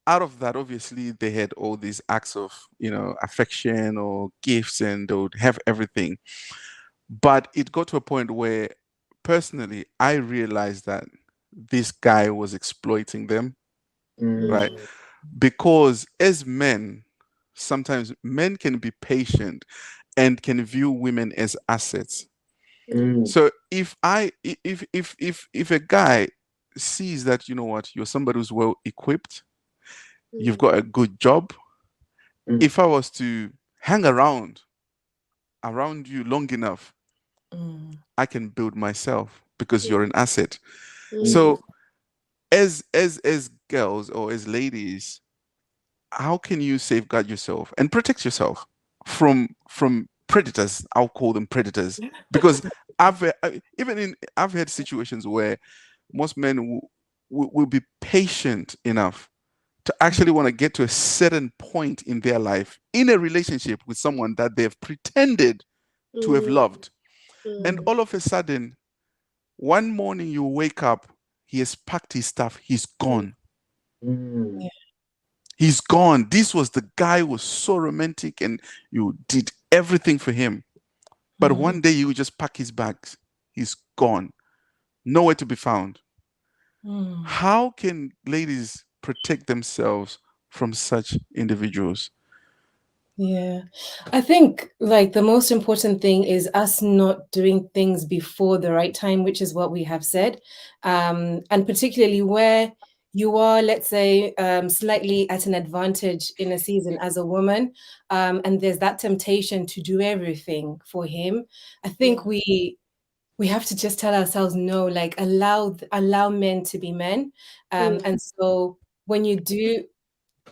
out of that, obviously, they had all these acts of, you know, affection or gifts, and they would have everything. But it got to a point where, personally, I realized that this guy was exploiting them, right? Mm, Because as men, sometimes men can be patient and can view women as assets. mm, So if a guy sees that, you know what, you're somebody who's well equipped, you've got a good job, mm, if I was to hang around you long enough, Mm. I can build myself because you're an asset. mm, So as girls or as ladies, how can you safeguard yourself and protect yourself from predators? I'll call them predators because I've had situations where most men will be patient enough to actually want to get to a certain point in their life in a relationship with someone that they've pretended to have loved, and all of a sudden one morning you wake up, he has packed his stuff, he's gone. mm, He's gone. This was the guy who was so romantic and you did everything for him. But one day you just pack his bags. He's gone. Nowhere to be found. Mm. How can ladies protect themselves from such individuals? Yeah. I think like the most important thing is us not doing things before the right time, which is what we have said. And particularly where you are, let's say, slightly at an advantage in a season as a woman, and there's that temptation to do everything for him. I think we have to just tell ourselves no, like allow men to be men. And so when you do,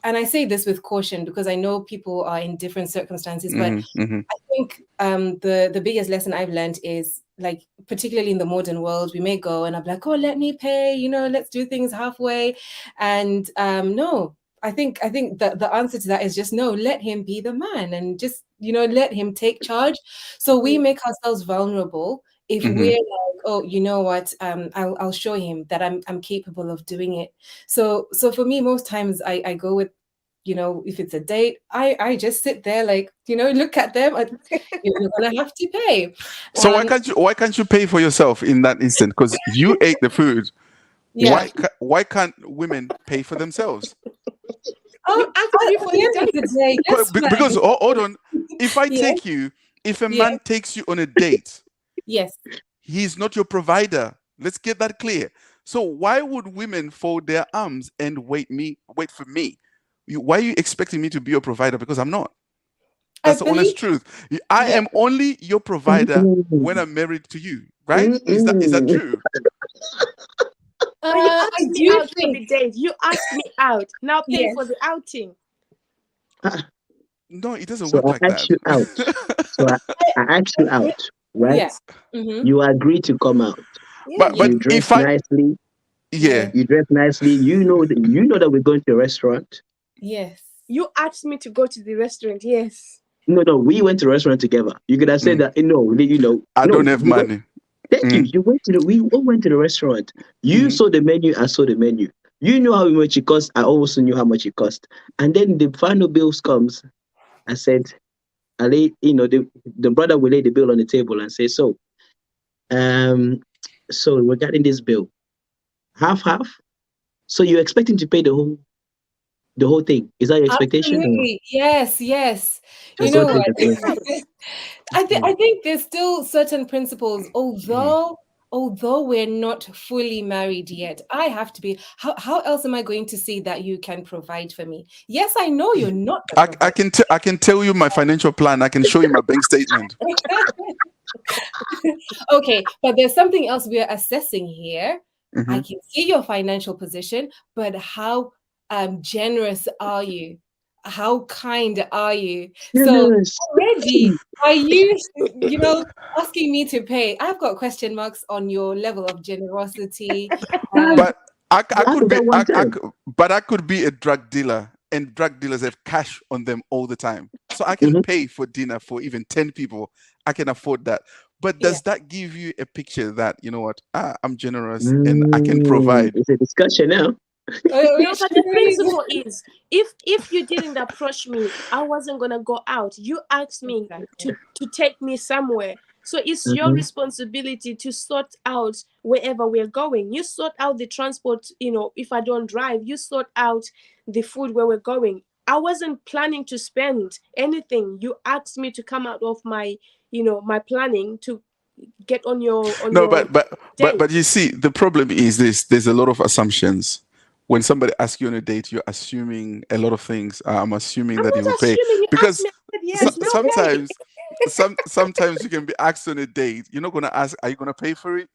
and I say this with caution because I know people are in different circumstances, but Mm-hmm, I think the biggest lesson I've learned is like, particularly in the modern world, we may go and I'm like, oh, let me pay, let's do things halfway. And no, I think that the answer to that is just no, let him be the man and just, let him take charge. So we make ourselves vulnerable if mm-hmm. we're like, oh, you know what, I'll show him that I'm capable of doing it. So for me, most times I go with, if it's a date, I just sit there like, look at them. You're gonna have to pay. So why can't you pay for yourself in that instant? Because you ate the food. Yeah. Why can't women pay for themselves? Oh, You asked me at for the the end of date. the day, that's Because fine. hold on, if I Yeah. take you, if a Yeah. man takes you on a date, Yes. he's not your provider. Let's get that clear. So why would women fold their arms and wait for me Why are you expecting me to be your provider? Because I'm not. I That's the honest believe, truth. I yeah. am only your provider when I'm married to you, right? Is that true? But you I asked me do out for think, the date. You asked me out. Now pay yes. for the outing. No, it doesn't So work like I asked that. you out. So I asked you out, right? Yeah. Mm-hmm. You agree to come out. Yeah. but Yeah. but You dress if I nicely. Yeah. yeah, You dress nicely. You know that we're going to a restaurant. Yes. You asked me to go to the restaurant. Yes. No, we went to a restaurant together. You could have said mm, that. I No, don't have because money. thank you. Mm, We all went to the restaurant. You mhm. saw the menu. I saw the menu. You knew how much it cost. I also knew how much it cost. And then the final bills comes. I said, I lay, the brother will lay the bill on the table and say, um, so regarding this bill, half. So you're expecting to pay the whole thing? Is that your expectation or not? Absolutely. Yes, yes. You That's know okay. what? That's okay. I Mm, think there's still certain principles, mm. although we're not fully married yet. I have to be. How else am I going to say that you can provide for me? Yes, I know you're not the provider. I can tell you my financial plan. I can show you my bank statement. Okay, but there's something else we are assessing here. I Mhm. can see your financial position, but how generous are you? How kind are you? So Generous. already, are you, asking me to pay? I've got question marks on your level of generosity. Um, But I How could did be that one time? but I could be a drug dealer, and drug dealers have cash on them all the time. So I can Mhm. pay for dinner for even 10 people. I can afford that. But yeah. does that give you a picture that, you know what, I'm generous and I can provide? It's a discussion now. Oh, No, it but the sure is. principle is, if you didn't approach me, I wasn't gonna go out. You asked me Exactly. to take me somewhere. So it's your Mhm. responsibility to sort out wherever we're going. You sort out the transport, if I don't drive, you sort out the food where we're going. I wasn't planning to spend anything. You asked me to come out of my planning to get on your on No, your but date. you see, the problem is this: there's a lot of assumptions. When somebody asks you on a date, you're assuming a lot of things. I'm assuming I'm that you will not pay assuming. You asked because me, I said yes, no pay. sometimes, sometimes you can be asked on a date. You're not gonna ask, "Are you gonna pay for it?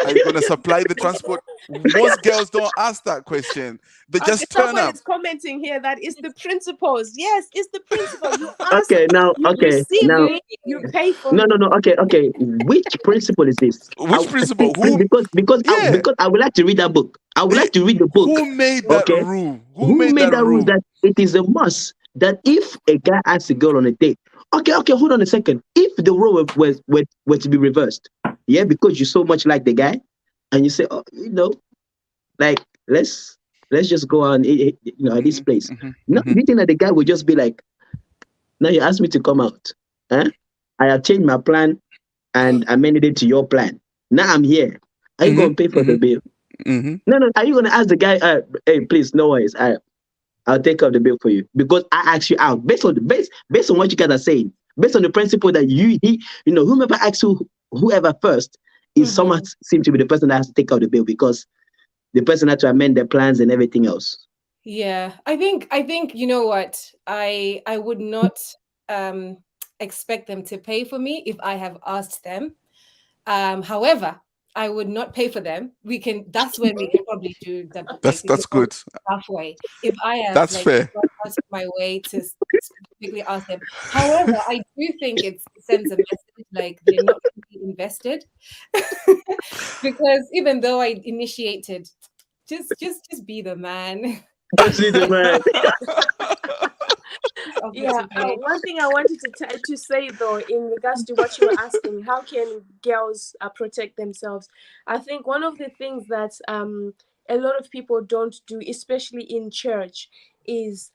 Are you gonna supply the transport?" Most girls don't ask that question. They Okay, just turn someone up. is commenting here that it's the principles. Yes, it's the principle. You ask, Okay, now, you okay, receive now, me, you pay for no, no, me. no. Okay. Which principle is this? Which See, principle? Who? Yeah, because I would like to read that book. I would it, like to read the book. who made that Okay, rule? Who who made made that that rule rule? that it is a must that if a guy asks a girl on a date, okay, hold on a second. If the role were to be reversed, yeah, because you so much like the guy, and you say, oh, like let's just go out and at this Hmm, place. hmm, No, hmm. do you think that the guy would just be like, now you asked me to come out, huh? I have changed my plan and amended it to your plan. Now I'm here. Are you Hmm, gonna pay for the hmm, bill? hmm. No. Are you gonna ask the guy? Hey, please, no worries. I'll take up the bill for you because I asked you out based on what you guys are saying, based on the principle that whomever asks whoever first is someone Mhm. seems to be the person that has to take out the bill because the person had to amend their plans and everything else. Yeah, I think you know what? I would not um expect them to pay for me if I have asked them. However, I would not pay for them. That's when we can probably do the basic That's good. halfway. If I have That's like fair. gone out of my way to specifically ask them. However, I do think it sends a message like they're not really invested. Because even though I initiated, just be the man. Just need the man. Just offer Yeah, to pay. one thing I wanted to say though, in regards to what you were asking, how can girls protect themselves? I think one of the things that a lot of people don't do, especially in church, is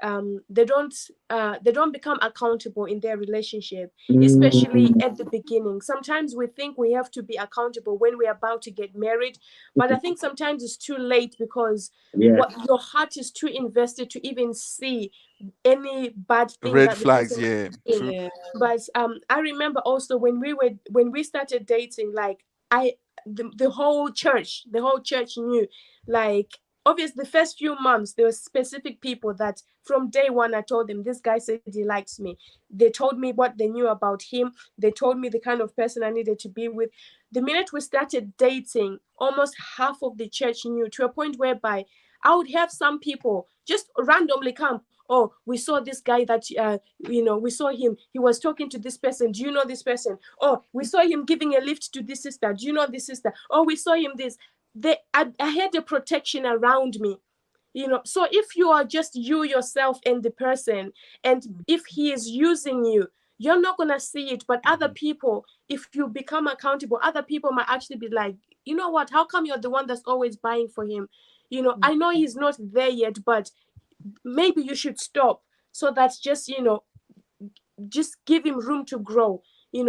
they don't become accountable in their relationship, especially Mm, at the beginning. Sometimes we think we have to be accountable when we're about to get married, but I think sometimes it's too late because yeah. what your heart is too invested to even see any bad thing Red that the flags, person yeah, is doing. true. Yeah. But I remember also when we started dating, like the whole church knew, like obviously the first few months there were specific people that from day one I told them, this guy said he likes me. They told me what they knew about him. They told me the kind of person I needed to be with. The minute we started dating, almost half of the church knew, to a point whereby I would have some people just randomly come. Oh, we saw this guy that we saw him, he was talking to this person, do you know this person? Oh, we saw him giving a lift to this sister, do you know this sister? Oh, we saw him this. I had a protection around me. So if you are just you, yourself, and the person, and if he is using you, you're not going to see it. But other people, if you become accountable, other people might actually be like, you know what, how come you're the one that's always buying for him? I know he's not there yet, but maybe you should stop. So that's just give him room to grow.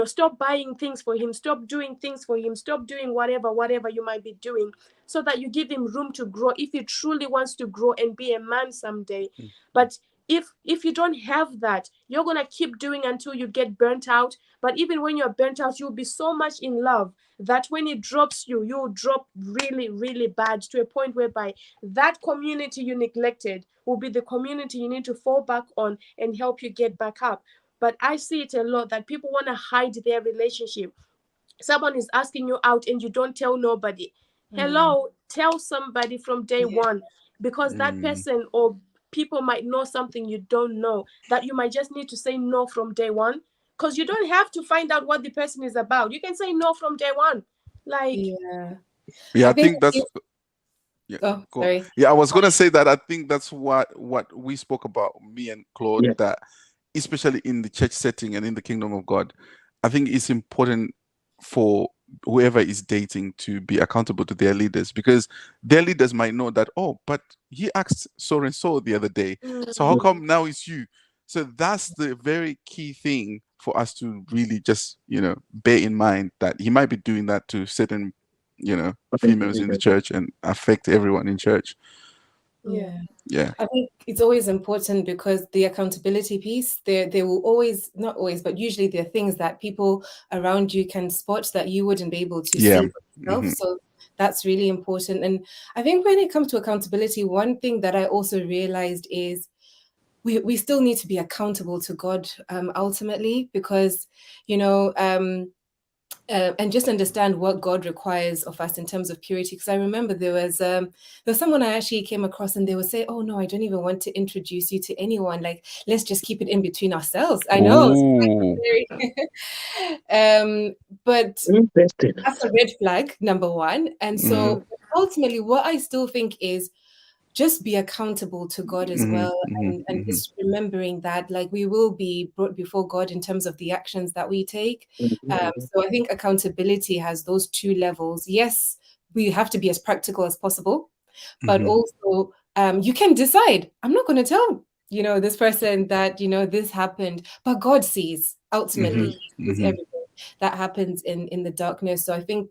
Stop buying things for him, stop doing things for him, stop doing whatever you might be doing, so that you give him room to grow if he truly wants to grow and be a man someday. But if you don't have that, you're going to keep doing until you get burnt out. But even when you're burnt out, you'll be so much in love that when it drops you, you'll drop really, really bad, to a point whereby that community you neglected will be the community you need to fall back on and help you get back up. But I see it a lot that people want to hide their relationship. Someone is asking you out and you don't tell nobody. Hello, tell somebody from day one, because that person or people might know something you don't know, that you might just need to say no from day one, because you don't have to find out what the person is about. You can say no from day one. Like, I think that's yeah. Oh, Go on. sorry. Yeah, I was gonna say that I think that's what we spoke about, me and Claude, Yeah. that especially in the church setting and in the kingdom of God, I think it's important for whoever is dating to be accountable to their leaders, because their leaders might know that, oh, but he asked so and so the other day, so how come now it's you? So that's the very key thing for us to really just bear in mind, that he might be doing that to certain females in the church and affect everyone in church. Yeah. I think it's always important, because the accountability piece, there will always, not always, but usually there are things that people around you can spot that you wouldn't be able to see for yourself. So that's really important. And I think when it comes to accountability, one thing that I also realized is we still need to be accountable to God ultimately, because and just understand what God requires of us in terms of purity. Because I remember there was someone I actually came across, and they would say, "Oh no, I don't even want to introduce you to anyone. Like, let's just keep it in between ourselves." I know, but that's a red flag, number one. And so ultimately, what I still think is, just be accountable to God as well, and just remembering that, like, we will be brought before God in terms of the actions that we take. So I think accountability has those two levels. Yes, we have to be as practical as possible, but also you can decide, I'm not going to tell this person that this happened, but God sees, ultimately sees everything that happens in the darkness. So I think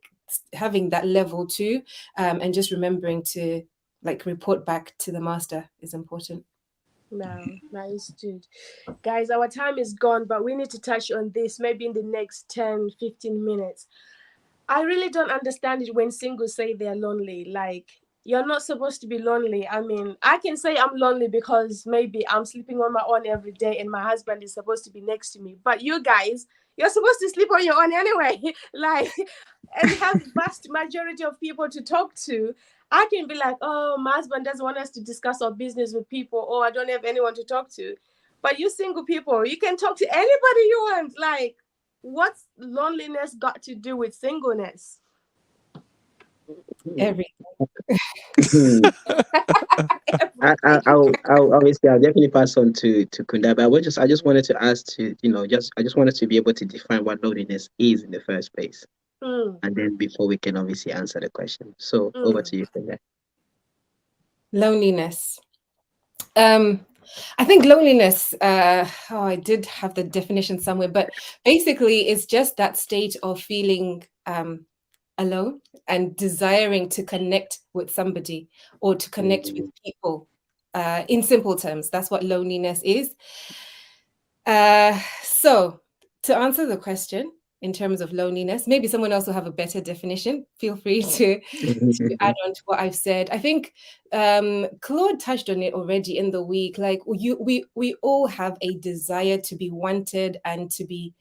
having that level too, and just remembering to report back to the master is important. Wow, nice, dude. Guys, our time is gone, but we need to touch on this maybe in the next 10-15 minutes. I really don't understand it when singles say they're lonely. Like, you're not supposed to be lonely. I mean, I can say I'm lonely because maybe I'm sleeping on my own every day and my husband is supposed to be next to me. But you guys, you're supposed to sleep on your own anyway. Like, and have vast majority of people to talk to. I can be like, oh, my husband doesn't want us to discuss our business with people, or I don't have anyone to talk to. But you single people, you can talk to anybody you want. Like, what's loneliness got to do with singleness? Everything. I'll obviously I'll definitely pass on to Kunda, but I just wanted to ask to I just wanted to be able to define what loneliness is in the first place, and then before we can obviously answer the question. So over to you, Kunda. Loneliness. I think loneliness, I did have the definition somewhere, but basically it's just that state of feeling alone and desiring to connect with somebody or to connect with people. In simple terms, that's what loneliness is. So to answer the question, in terms of loneliness. Maybe someone else will have a better definition. Feel free to add on to what I've said. I think Claude touched on it already in the week. Like we all have a desire to be wanted and to be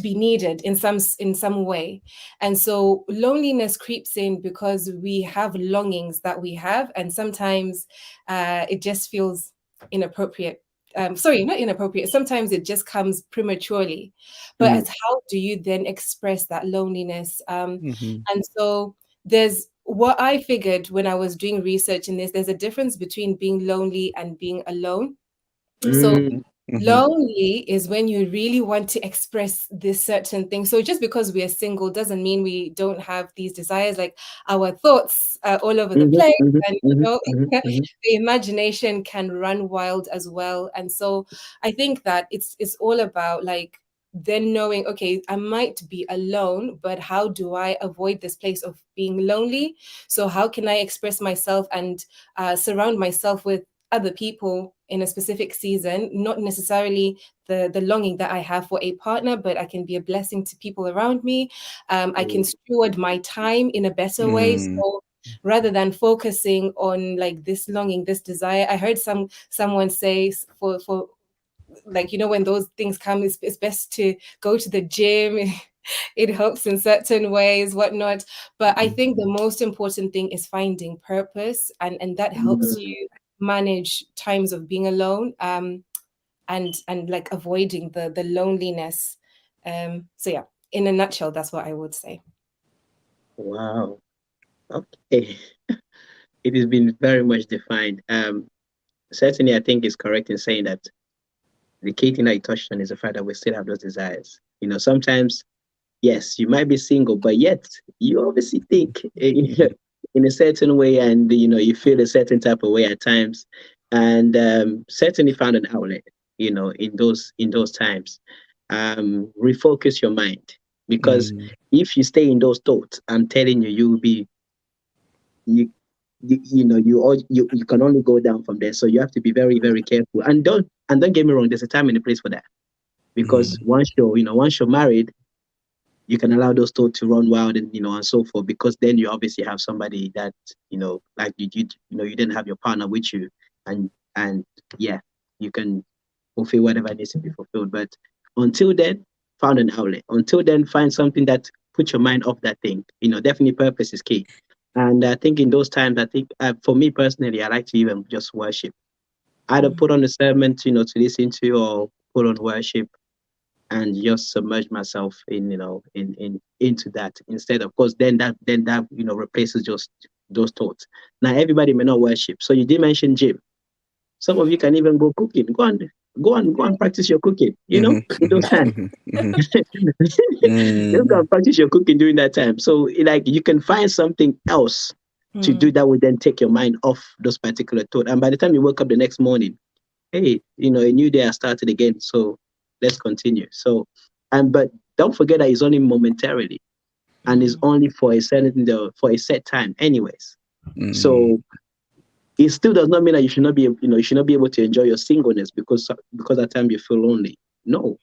needed in some way. And so loneliness creeps in because we have longings that we have, and sometimes it just feels inappropriate. Sorry, not inappropriate. Sometimes it just comes prematurely. But as how do you then express that loneliness? And so there's what I figured when I was doing research in this, there's a difference between being lonely and being alone. So lonely is when you really want to express this certain thing. So just because we are single doesn't mean we don't have these desires. Like our thoughts are all over the place, and the imagination can run wild as well. And so I think that it's all about like then knowing, okay, I might be alone, but how do I avoid this place of being lonely? So how can I express myself and surround myself with other people in a specific season, not necessarily the longing that I have for a partner, but I can be a blessing to people around me. I can steward my time in a better way. So rather than focusing on like this longing, this desire, I heard someone say for like, you know, when those things come, it's best to go to the gym. It helps in certain ways, whatnot. But I think the most important thing is finding purpose, and that helps you manage times of being alone, and like avoiding the loneliness. So yeah, in a nutshell, that's what I would say. Wow. Okay. It has been very much defined. Certainly, I think it's correct in saying that the key thing that you touched on is the fact that we still have those desires. You know, sometimes, yes, you might be single, but yet you obviously think in a certain way, and you know, you feel a certain type of way at times, and certainly found an outlet. You know, in those times, refocus your mind, because if you stay in those thoughts, I'm telling you, you will be you can only go down from there. So you have to be very, very careful, and don't get me wrong, there's a time and a place for that, because once you're married, you can allow those thoughts to run wild, and and so forth, because then you obviously have somebody that like you didn't have your partner with you, and yeah, you can fulfill whatever needs to be fulfilled. But until then, find an outlet. Until then, find something that puts your mind off that thing. Definitely purpose is key. And I think in those times, I think for me personally, I like to even just worship. Either put on a sermon, to listen to, or put on worship, and just submerge myself into that. Instead, of course, then that replaces just those thoughts. Now, everybody may not worship. So you did mention gym. Some of you can even go cooking. Go and practice your cooking. In those times. Just go and practice your cooking during that time. So like you can find something else to do that would then take your mind off those particular thoughts. And by the time you wake up the next morning, hey, a new day has started again. So let's continue. So, but don't forget that it's only momentarily, and it's only for a set time, anyways. So it still does not mean that you should not be able to enjoy your singleness because at time you feel lonely. No,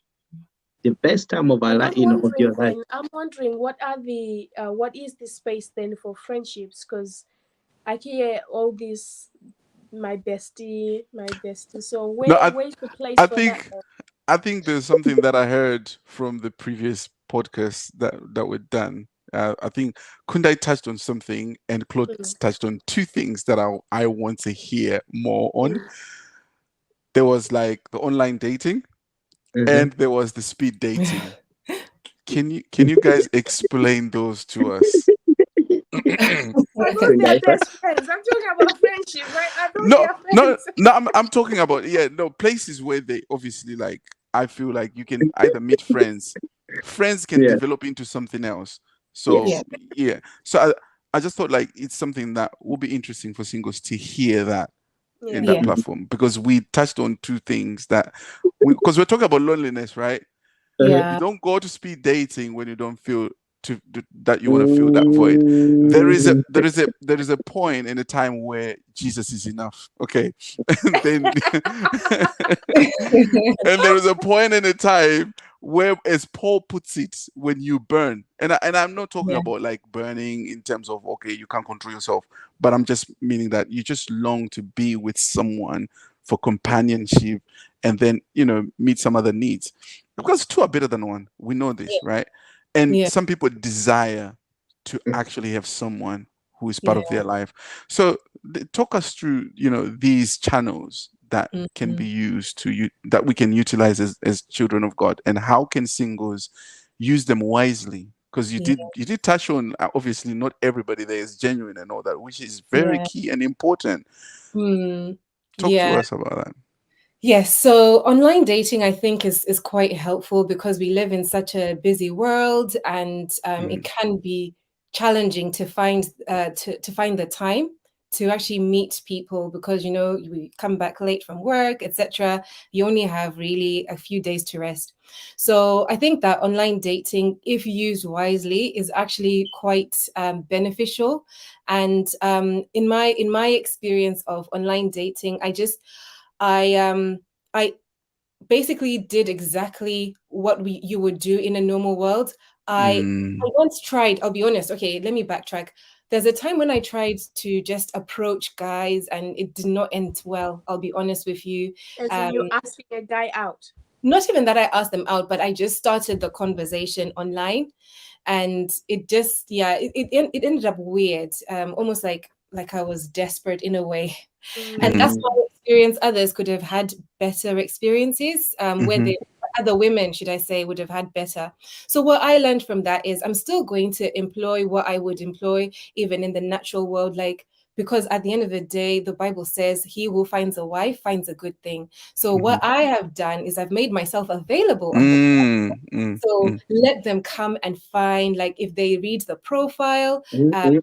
the best time of our life, of your life. I'm wondering what is the space then for friendships? Because I hear all this, my bestie. So where's the place for that? I think there's something that I heard from the previous podcast that were done. I think Kundai touched on something, and Claude touched on two things that I want to hear more on. There was like the online dating, and there was the speed dating. Can you guys explain those to us? I thought they're best friends. I'm talking about friendship, right? I thought they're friends. No. I'm talking about places where they obviously like. I feel like you can either meet friends. Friends can develop into something else. So So I just thought like it's something that will be interesting for singles to hear that in that platform, because we touched on two things that because we're talking about loneliness, right? Yeah. You don't go to speed dating when you don't feel that you want to fill that void. There is a point in a time where Jesus is enough. Okay. And then and there is a point in a time where, as Paul puts it, when you burn, and I'm not talking Yeah. about like burning in terms of, okay, you can't control yourself, but I'm just meaning that you just long to be with someone for companionship, and then, meet some other needs, because two are better than one. We know this, right? And Yeah. some people desire to actually have someone who is part Yeah. of their life. So talk us through, these channels that can be Mhm. used that we can utilize as children of God, and how can singles use them wisely? Because you Yeah. did touch on, obviously not everybody there is genuine and all that, which is very Yeah. key and important. Mm. Talk to Yeah. us about that. Yes, so online dating I think is quite helpful because we live in such a busy world, and it can be challenging to find to find the time to actually meet people, because we come back late from work, etc. You only have really a few days to rest. So I think that online dating, if used wisely, is actually quite beneficial. And in my experience of online dating, I basically did exactly what you would do in a normal world. I Mm, once tried, I'll be honest, okay, let me backtrack. There's a time when I tried to just approach guys and it did not end well, I'll be honest with you. As in Um, you asking a guy out. Not even that I asked them out, but I just started the conversation online, and it just, yeah, it ended up weird, almost like I was desperate in a way. And Mm. that's mm, my experience. Others could have had better experiences, where mm-hmm, other women, should I say, would have had better. So what I learned from that is I'm still going to employ what I would employ even in the natural world, like, because at the end of the day, the Bible says, he who finds a wife finds a good thing. So mm-hmm. what I have done is I've made myself available on the, Mm, mm, so mm, let them come and find, like, if they read the profile, Mm-mm.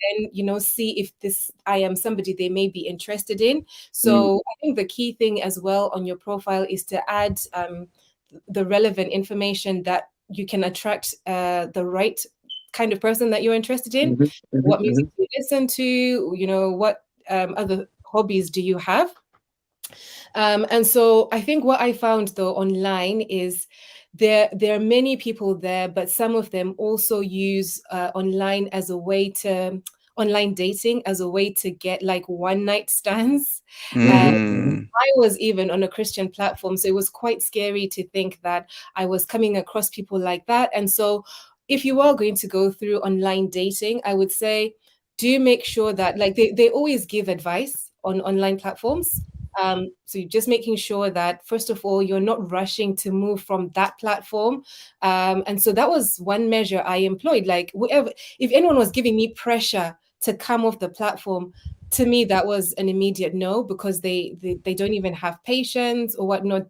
then see if this I am somebody they may be interested in. Mm. So I think the key thing as well on your profile is to add the relevant information that you can attract the right kind of person that you're interested in. Mhm, mhm, What music mhm, do you listen to? What other hobbies do you have? And so I think what I found though online is there are many people there, but some of them also use online dating as a way to get like one night stands. mhm, mm, I was even on a Christian platform, so it was quite scary to think that I was coming across people like that. And so, if you are going to go through online dating, I would say do make sure that, like, they always give advice on online platforms. So you're just making sure that, first of all, you're not rushing to move from that platform. And so that was one measure I employed. Like, whatever, if anyone was giving me pressure to come off the platform, to me that was an immediate no, because they don't even have patience or whatnot.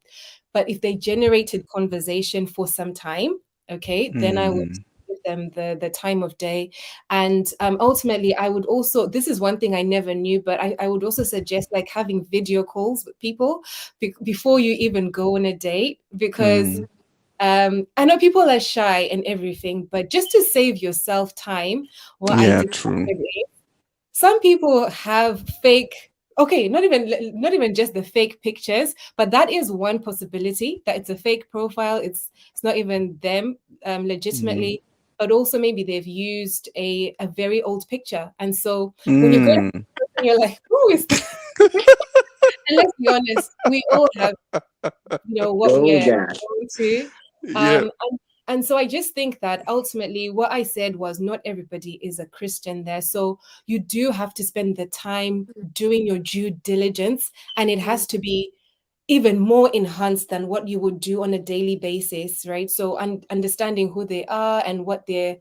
But if they generated conversation for some time, okay, then I would mm. give them the time of day. And ultimately I would also, this is one thing I never knew, but I would also suggest like having video calls with people before you even go on a date, because Mm. I know people are shy and everything, but just to save yourself time, what I Yeah, did, true. some people have fake, okay, not even just the fake pictures, but that is one possibility, that it's a fake profile, it's not even them Mm. legitimately, but also maybe they've used a very old picture. And so when you go to Mm. the person, you're like, who is that? And let's be honest, we all have what Oh we're God. going to. Yeah. And so I just think that ultimately what I said was, not everybody is a Christian there. So you do have to spend the time doing your due diligence, and it has to be even more enhanced than what you would do on a daily basis, right? So understanding who they are and what their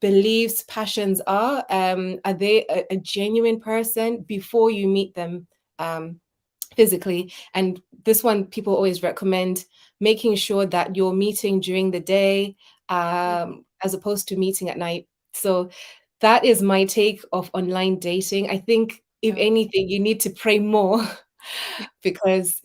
beliefs, passions are. Are they a genuine person before you meet them? Physically. And this one, people always recommend making sure that you're meeting during the day, as opposed to meeting at night. So that is my take of online dating. I think if anything, you need to pray more because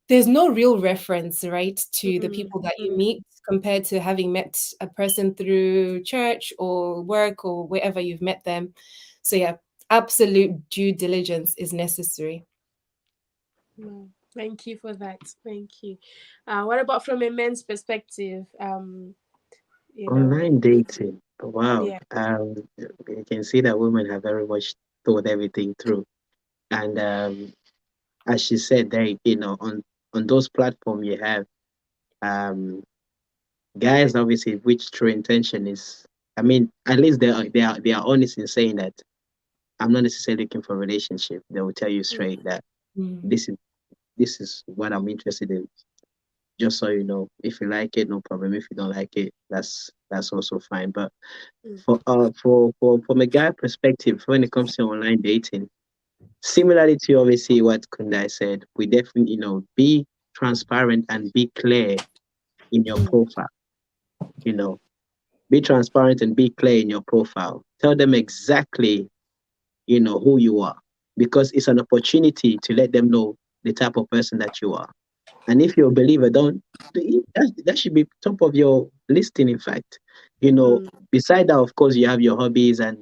there's no real reference, right, to the people that you meet compared to having met a person through church or work or wherever you've met them. So yeah, absolute due diligence is necessary. Thank you for that. Thank you. What about from a man's perspective? You know, Online dating. Wow. yeah. You can see that women have very much thought everything through. And as she said, they, on those platforms you have, um, guys obviously which true intention is. I mean, at least they are honest in saying that I'm not necessarily looking for a relationship. They will tell you straight that Mm. this is this is what I'm interested in. Just so you know, if you like it, no problem. If you don't like it, that's also fine. But Mm, for from a guy perspective, when it comes to online dating, similarly to obviously what Kundai said, we definitely be transparent and be clear in your mm, profile. You know, be transparent and be clear in your profile. Tell them exactly who you are, because it's an opportunity to let them know the type of person that you are. And if you're a believer, don't that should be top of your listing. In fact, you know, mm, beside that, of course, you have your hobbies and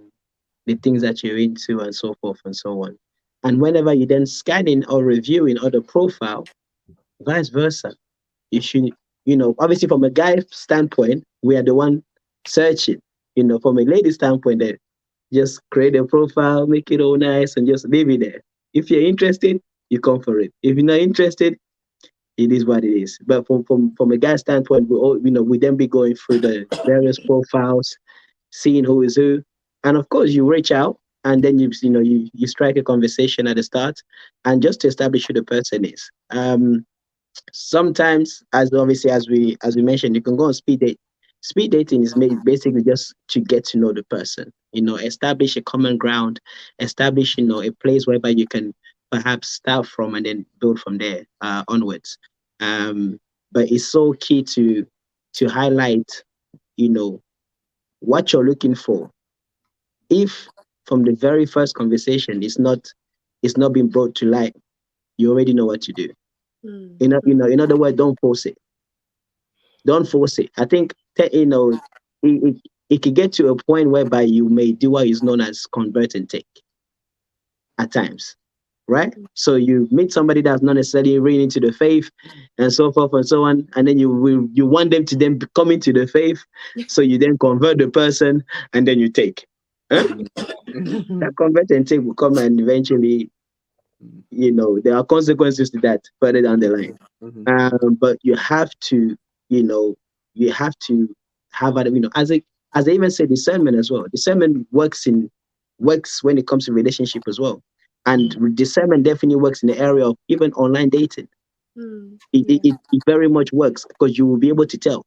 the things that you're into and so forth and so on. And whenever you then scanning or reviewing other profile, vice versa, you should, obviously from a guy standpoint, we are the one searching. From a lady standpoint, then just create a profile, make it all nice, and just leave it there. If you're interested, you come for it. If you're not interested, it is what it is. But from a guy standpoint, we all we then be going through the various profiles, seeing who is who, and of course you reach out and then you strike a conversation at the start, and just to establish who the person is. Sometimes, as obviously as we mentioned, you can go on speed date. Speed dating is made basically just to get to know the person, establish a common ground, establish a place whereby you can perhaps start from and then build from there onwards. um but it's so key to highlight you know what you're looking for. If from the very first conversation it's not being brought to light, you already know what to do. mm, In other words, don't force it. Don't force it. I think it could get to a point whereby you may do what is known as convert and take at times, right? So you meet somebody that's not necessarily really into the faith and so forth and so on, and then you want them to then come into the faith, so you then convert the person and then you take. Huh? That convert and take will come, and eventually, there are consequences to that further down the line. But you have to, you know, you have to have that, as I even say, discernment as well. Discernment works when it comes to relationship as well, and discernment definitely works in the area of even online dating. mm, It, it, yeah. it it very much works because you will be able to tell.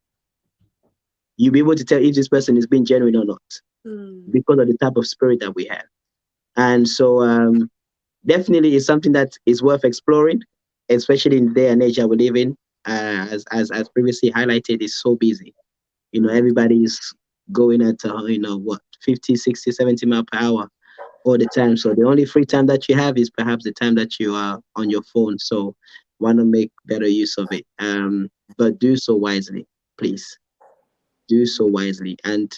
You'll be able to tell if this person is being genuine or not Mm, because of the type of spirit that we have. And so, definitely is something that is worth exploring, especially in the day and age that we live in. As previously highlighted, is so busy. mm, Everybody is going at what 50, 60, 70 mile per hour all the time. So the only free time that you have is perhaps the time that you are on your phone. So want to make better use of it. But do so wisely, please. Do so wisely, and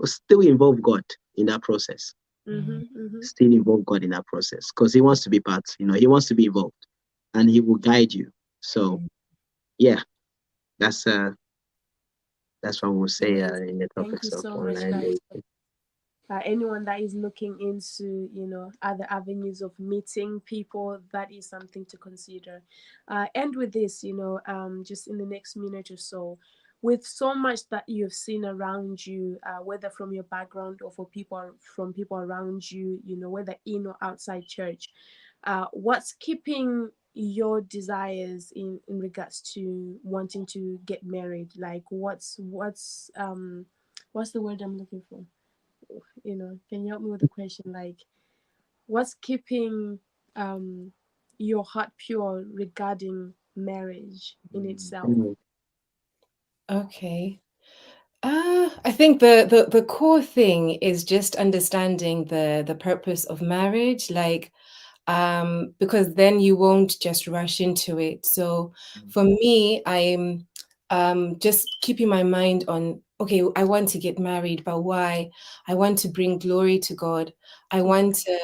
still involve God in that process. mhm, mhm. Still involve God in that process because He wants to be part. He wants to be involved, and He will guide you. So yeah, that's uh that's what we'll say Amazing. in the Thank you topics of so much, online guys. dating. Anyone that is looking into other avenues of meeting people, that is something to consider. And with this, just in the next minute or so, with so much that you've seen around you, whether from your background or from people around you, whether in or outside church, what's keeping your desires in regards to wanting to get married? Like what's the word I'm looking for? Can you help me with the question? Like, what's keeping um your heart pure regarding marriage in itself? Mm, Okay. I think the core thing is just understanding the purpose of marriage, like because then you won't just rush into it. So for me, I'm just keeping my mind on, okay, I want to get married, but why? I want to bring glory to God. I want to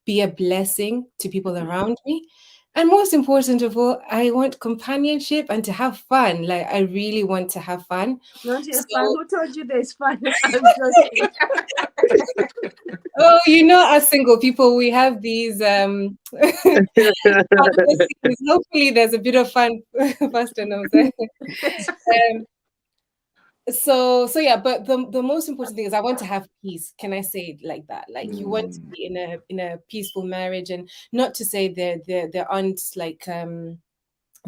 be a blessing to people around me. And most important of all, I want companionship and to have fun. Like, I really want to have fun. Don't you have fun? So, Who told you there's fun? I'm joking. oh, as single people, we have these fantasies. Hopefully, there's a bit of fun, Pastor Nomsa. um, so yeah, but the most important thing is I want to have peace. Can I say it like that? Like, you want to be in a peaceful marriage, and not to say there aren't like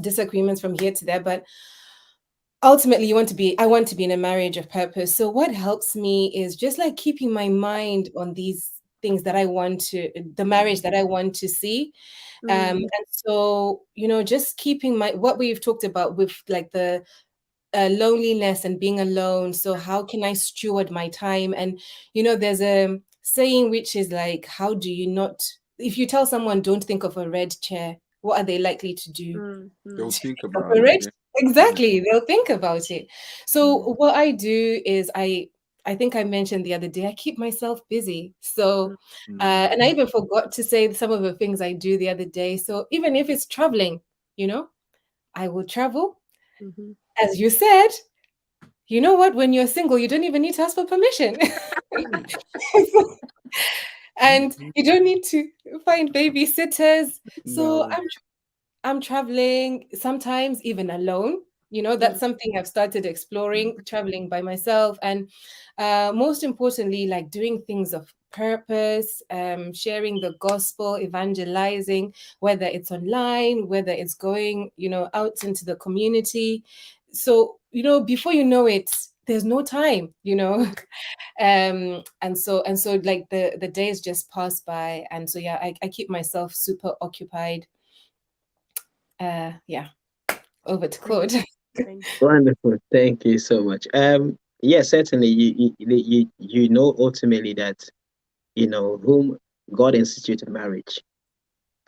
disagreements from here to there, but ultimately I want to be in a marriage of purpose. So what helps me is just like keeping my mind on these things that I want to, the marriage that I want to see. And so, just keeping what we've talked about with like the loneliness and being alone. So how can I steward my time? And there's a saying which is like, how do you not? If you tell someone don't think of a red chair, what are they likely to do? They'll think Of about a it. red, Yeah. exactly. They'll think about it. So what I do is I think I mentioned the other day, I keep myself busy. So, and I even forgot to say some of the things I do the other day. So even if it's traveling, I will travel. As you said, you know what? When you're single, you don't even need to ask for permission. And you don't need to find babysitters. So No. I'm traveling, sometimes even alone. That's something I've started exploring, traveling by myself. And most importantly, like doing things of purpose, sharing the gospel, evangelizing, whether it's online, whether it's going, out into the community. So, before you know it, there's no time, and so like the days just pass by. And so, yeah, I keep myself super occupied. Yeah, over to Claude. Thank Wonderful. Thank you so much. Yeah, certainly you know ultimately that whom God instituted marriage,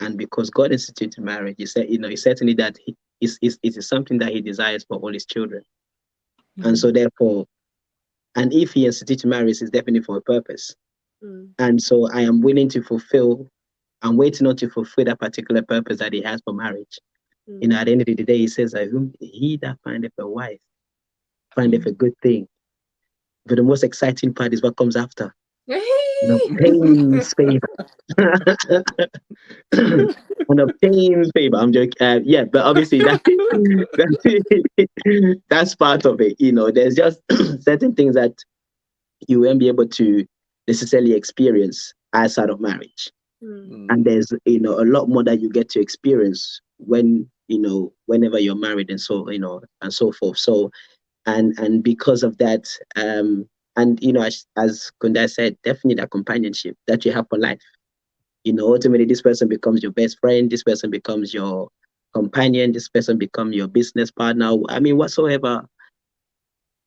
and because God instituted marriage, you said it's certainly that it is something that He desires for all His children, and so therefore, and if He instituted marriage, it's definitely for a purpose, and so I am willing to fulfill. I'm waiting on to fulfill that particular purpose that He has for marriage. At the end of the day, He says that whom he that findeth a wife findeth a good thing. But the most exciting part is what comes after. Obtains favor. And obtains favor. I'm joking. Yeah, but obviously that's part of it. There's just certain things that you won't be able to necessarily experience outside of marriage. And there's a lot more that you get to experience whenever you're married, and so and so forth. So and because of that, and as Kunda said, definitely that companionship that you have for life. Ultimately this person becomes your best friend, this person becomes your companion, this person becomes your business partner. I mean, whatsoever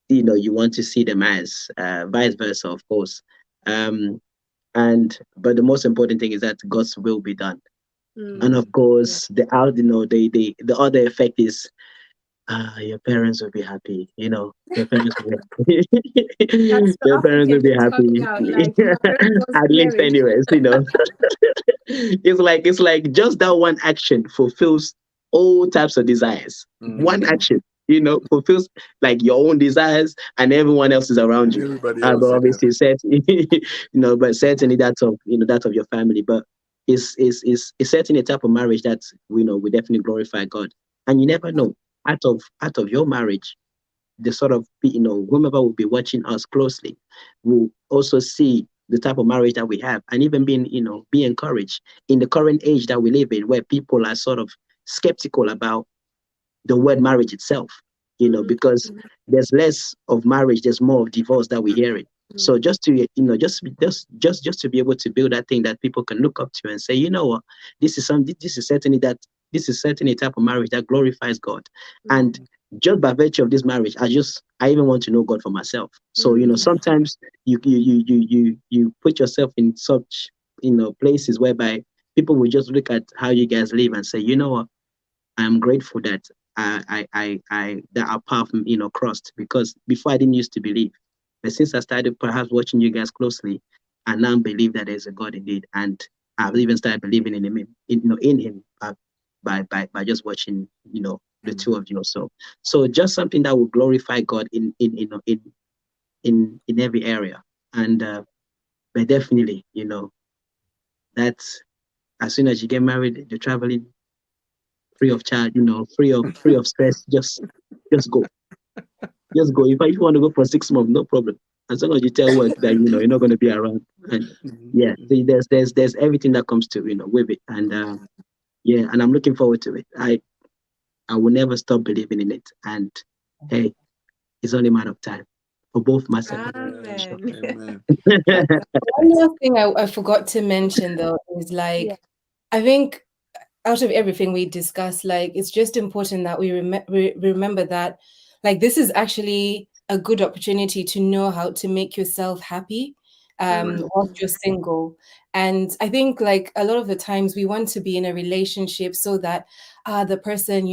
you want to see them as, vice versa, of course. But the most important thing is that God's will be done. And of course, the other effect is your parents will be happy. Your parents will be happy. That's the Your parents will African be that's coming happy. out. Like my parents was At least, married. anyways, it's like just that one action fulfills all types of desires. One action, fulfills like your own desires and everyone else is around you. Everybody But else. obviously, certainly, but certainly that of your family. But it's certainly a type of marriage that we definitely glorify God. And you never know, out of your marriage, the sort of whomever will be watching us closely will also see the type of marriage that we have, and even be encouraged in the current age that we live in, where people are sort of skeptical about the word marriage itself, because there's less of marriage, there's more of divorce that we're hearing. So just to just to be able to build that thing that people can look up to and say, you know what, this is certainly a type of marriage that glorifies God. And just by virtue of this marriage, I even want to know God for myself. So sometimes you put yourself in such places whereby people will just look at how you guys live and say, you know what, I'm grateful that that our path crossed, because before I didn't used to believe, but since I started perhaps watching you guys closely, I now believe that there's a God indeed, and I've even started believing in him, in him. by just watching, the two of you or so. So just something that will glorify God in every area. And but definitely, that's as soon as you get married, you're traveling free of charge, free of stress. Just go. Just go. If you want to go for 6 months, no problem. As long as you tell work that you're not going to be around, and yeah, there's everything that comes to with it, and yeah, and I'm looking forward to it. I will never stop believing in it, and hey, it's only a matter of time for both myself. Amen. Amen. One more thing I forgot to mention though is Yeah. I think out of everything we discussed, it's just important that we remember that this is actually a good opportunity to know how to make yourself happy whilst you're single. And I think a lot of the times we want to be in a relationship so that the person,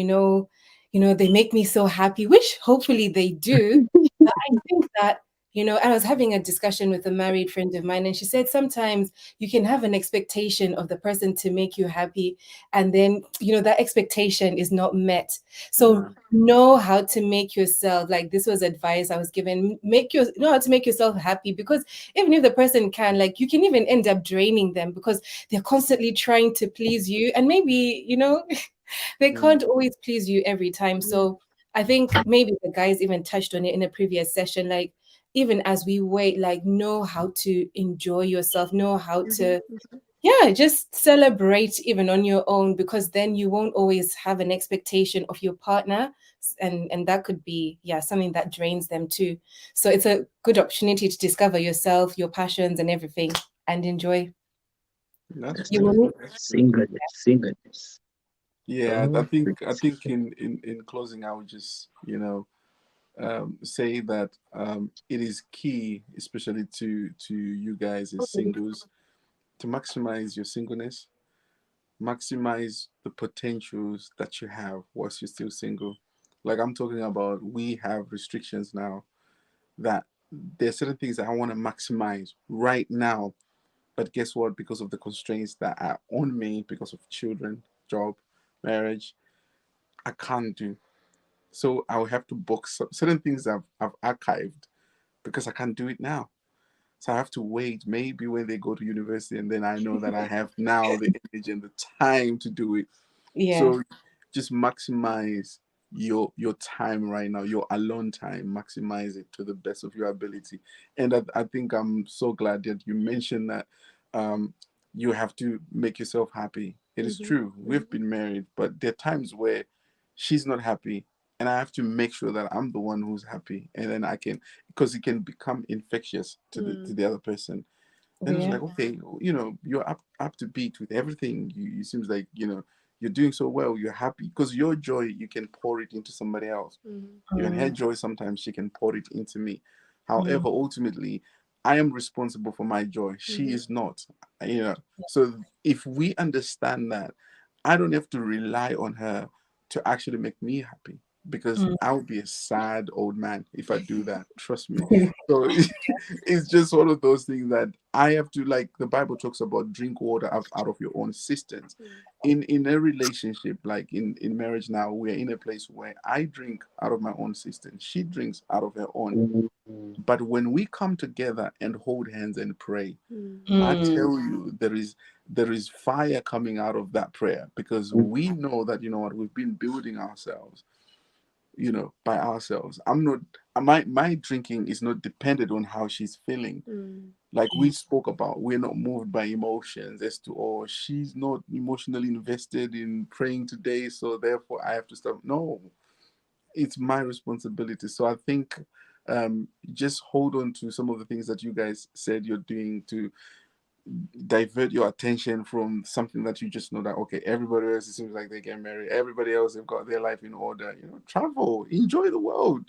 they make me so happy, which hopefully they do. But I think that I was having a discussion with a married friend of mine, and she said sometimes you can have an expectation of the person to make you happy, and then that expectation is not met. So know how to make yourself, this was advice I was given, know how to make yourself happy, because even if the person can, you can even end up draining them because they're constantly trying to please you, and maybe they can't always please you every time. So I think maybe the guys even touched on it in a previous session, even as we wait, know how to enjoy yourself, know how to just celebrate even on your own, because then you won't always have an expectation of your partner, and that could be something that drains them too. So it's a good opportunity to discover yourself, your passions and everything, and enjoy. That's You true. will That's true. Singleness. Yeah, Oh, I think in closing, I would just say that it is key, especially to you guys as singles, to maximize your singleness, maximize the potentials that you have whilst you're still single. Like I'm talking about, we have restrictions now that there's certain things that I want to maximize right now, but guess what? Because of the constraints that are on me, because of children, job, marriage, I can't do. So I'll have to book certain things I've archived because I can't do it now. So I have to wait maybe when they go to university, and then I know that I have now the energy and the time to do it. So just maximize your time right now, your alone time. Maximize it to the best of your ability. And I think I'm so glad that you mentioned that you have to make yourself happy. It is true. We've been married, but there are times where she's not happy, and I have to make sure that I'm the one who's happy, and then I can, because it can become infectious to the other person. Then it's like, okay, you're up to beat with everything. You seems like you're doing so well. You're happy because your joy, you can pour it into somebody else. Even her joy, sometimes she can pour it into me. However, ultimately, I am responsible for my joy. She is not. So if we understand that, I don't have to rely on her to actually make me happy, because I would be a sad old man if I do that. Trust me. So it's just one of those things that I have to, like the Bible talks about, drink water out of your own cisterns. In a relationship, like in marriage now, we're in a place where I drink out of my own cistern. She drinks out of her own. But when we come together and hold hands and pray, I tell you, there is fire coming out of that prayer, because we know that, what, we've been building ourselves, by ourselves. I'm not, my drinking is not dependent on how she's feeling. Like we spoke about, we're not moved by emotions as to, oh, she's not emotionally invested in praying today, so therefore I have to stop. No, it's my responsibility. So I think just hold on to some of the things that you guys said you're doing to divert your attention from something that you just know that, okay, everybody else, it seems like they get married, everybody else have got their life in order. Travel, enjoy the world,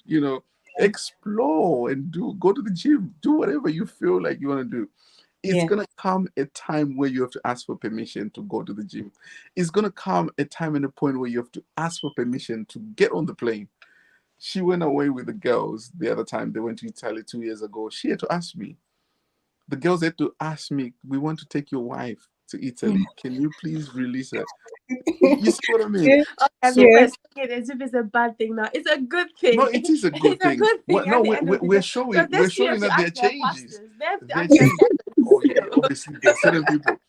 explore, and go to the gym, do whatever you feel like you want to do. It's gonna come a time where you have to ask for permission to go to the gym. It's gonna come a time and a point where you have to ask for permission to get on the plane. She went away with the girls the other time. They went to Italy 2 years ago. She had to ask me. The girls had to ask me, we want to take your wife to Italy. Can you please release her? You see what I mean? Yeah. Okay, So people Yeah. are saying it as if it's a bad thing now. It's a good thing. no, it is a good It's a thing. good thing No, at the end of the we're day. showing Because they still have to that there are ask their changes. pastors. They have to There are ask their changes. Oh parents. yeah, obviously there are certain people.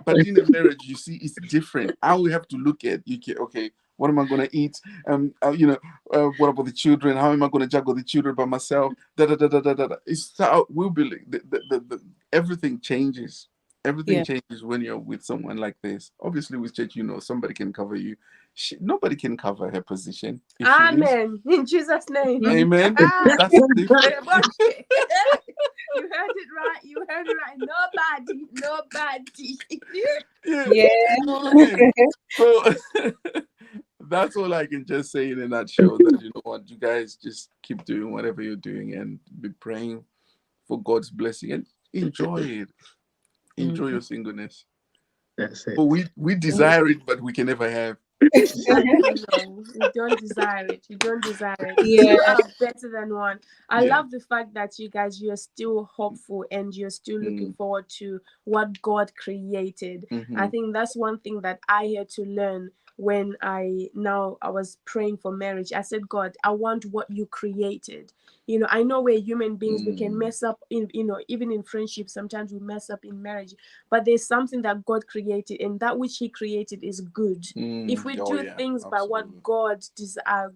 But in a marriage, you see, it's different. How we have to look at you. Okay, what am I gonna eat? What about the children? How am I gonna juggle the children by myself? Da da da da da da. Da. It's how we'll be. Everything changes. Everything Yeah. changes when you're with someone like this. Obviously, with church, somebody can cover you. Nobody can cover her position if she leaves. Amen. In Jesus' name. Mhm. Amen. Ah, That's different. you heard it right. You heard it right. Nobody. Nobody. Yeah, Yeah. you know what I mean. So that's all I can just say in a nutshell. That you know what, you guys just keep doing whatever you're doing and be praying for God's blessing and enjoy it. Enjoy your singleness. That's But it. we desire it, but we can never have. No, you don't desire it. You don't desire it. Yeah. Two are better than one. I Yeah. love the fact that you guys, you're still hopeful and you're still looking Mm. forward to what God created. I Mhm. think that's one thing that I had to learn when I was praying for marriage. I said, God, I want what you created. I know we're human beings. We can Mm. mess up even in friendship. Sometimes we mess up in marriage, but there's something that God created, and that which He created is good. If we Oh do yeah, things by what absolutely.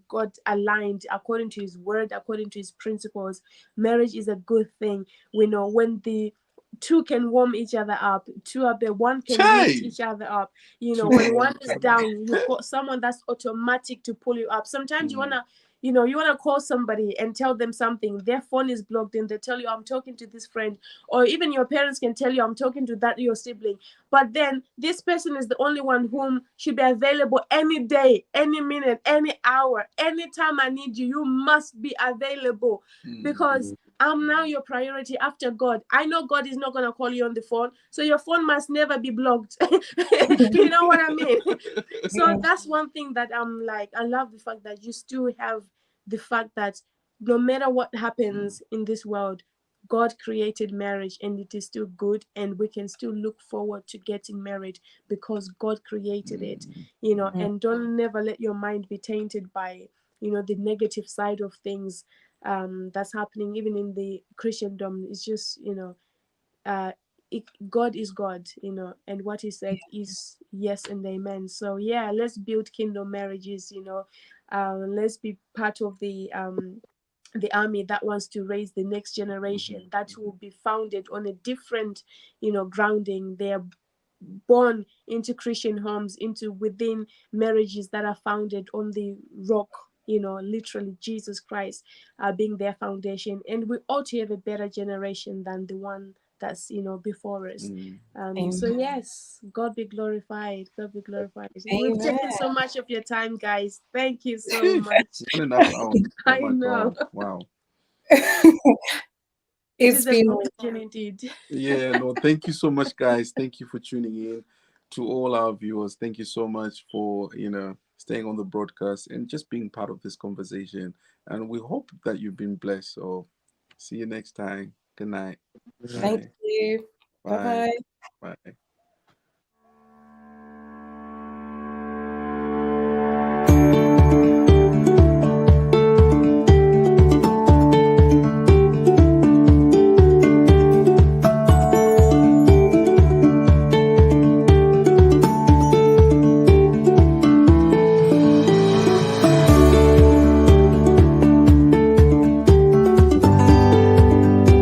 God aligned according to His word, according to His principles, marriage is a good thing. We know when the two can warm each other up, two are there, one can lift Chai! each other up. Two When can one warm is each other up. down, you've got someone that's automatic to pull you up. Sometimes Mm. you want to call somebody and tell them something, their phone is blocked, and they tell you, I'm talking to this friend, or even your parents can tell you, I'm talking to that your sibling, but then this person is the only one whom should be available any day, any minute, any hour, anytime I need you. You must be available, because I'm now your priority after God. I know God is not going to call you on the phone, so your phone must never be blocked. You know what I mean? So that's one thing that I'm like, I love the fact that you still have the fact that no matter what happens in this world, God created marriage and it is still good, and we can still look forward to getting married because God created it, and don't never let your mind be tainted by, the negative side of things that's happening even in the Christendom. It's just, uh, God is God, and what He said is yes and amen. So yeah, let's build kingdom marriages. Let's be part of the army that wants to raise the next generation that will be founded on a different, grounding. They are born into Christian homes, into within marriages that are founded on the rock, literally Jesus Christ being their foundation. And we ought to have a better generation than the one that's before us. So Amen. yes, God be glorified. God be glorified. We've Amen. taken so much of your time, guys. Thank you so much. 1.5 hours. Oh I my know. God! Wow. It It's is a been blessing indeed. Yeah, no, thank you so much, guys. Thank you for tuning in. To all our viewers, thank you so much for, staying on the broadcast and just being part of this conversation. And we hope that you've been blessed. So see you next time. Good night. thank Bye. you. Bye Bye. bye. Bye.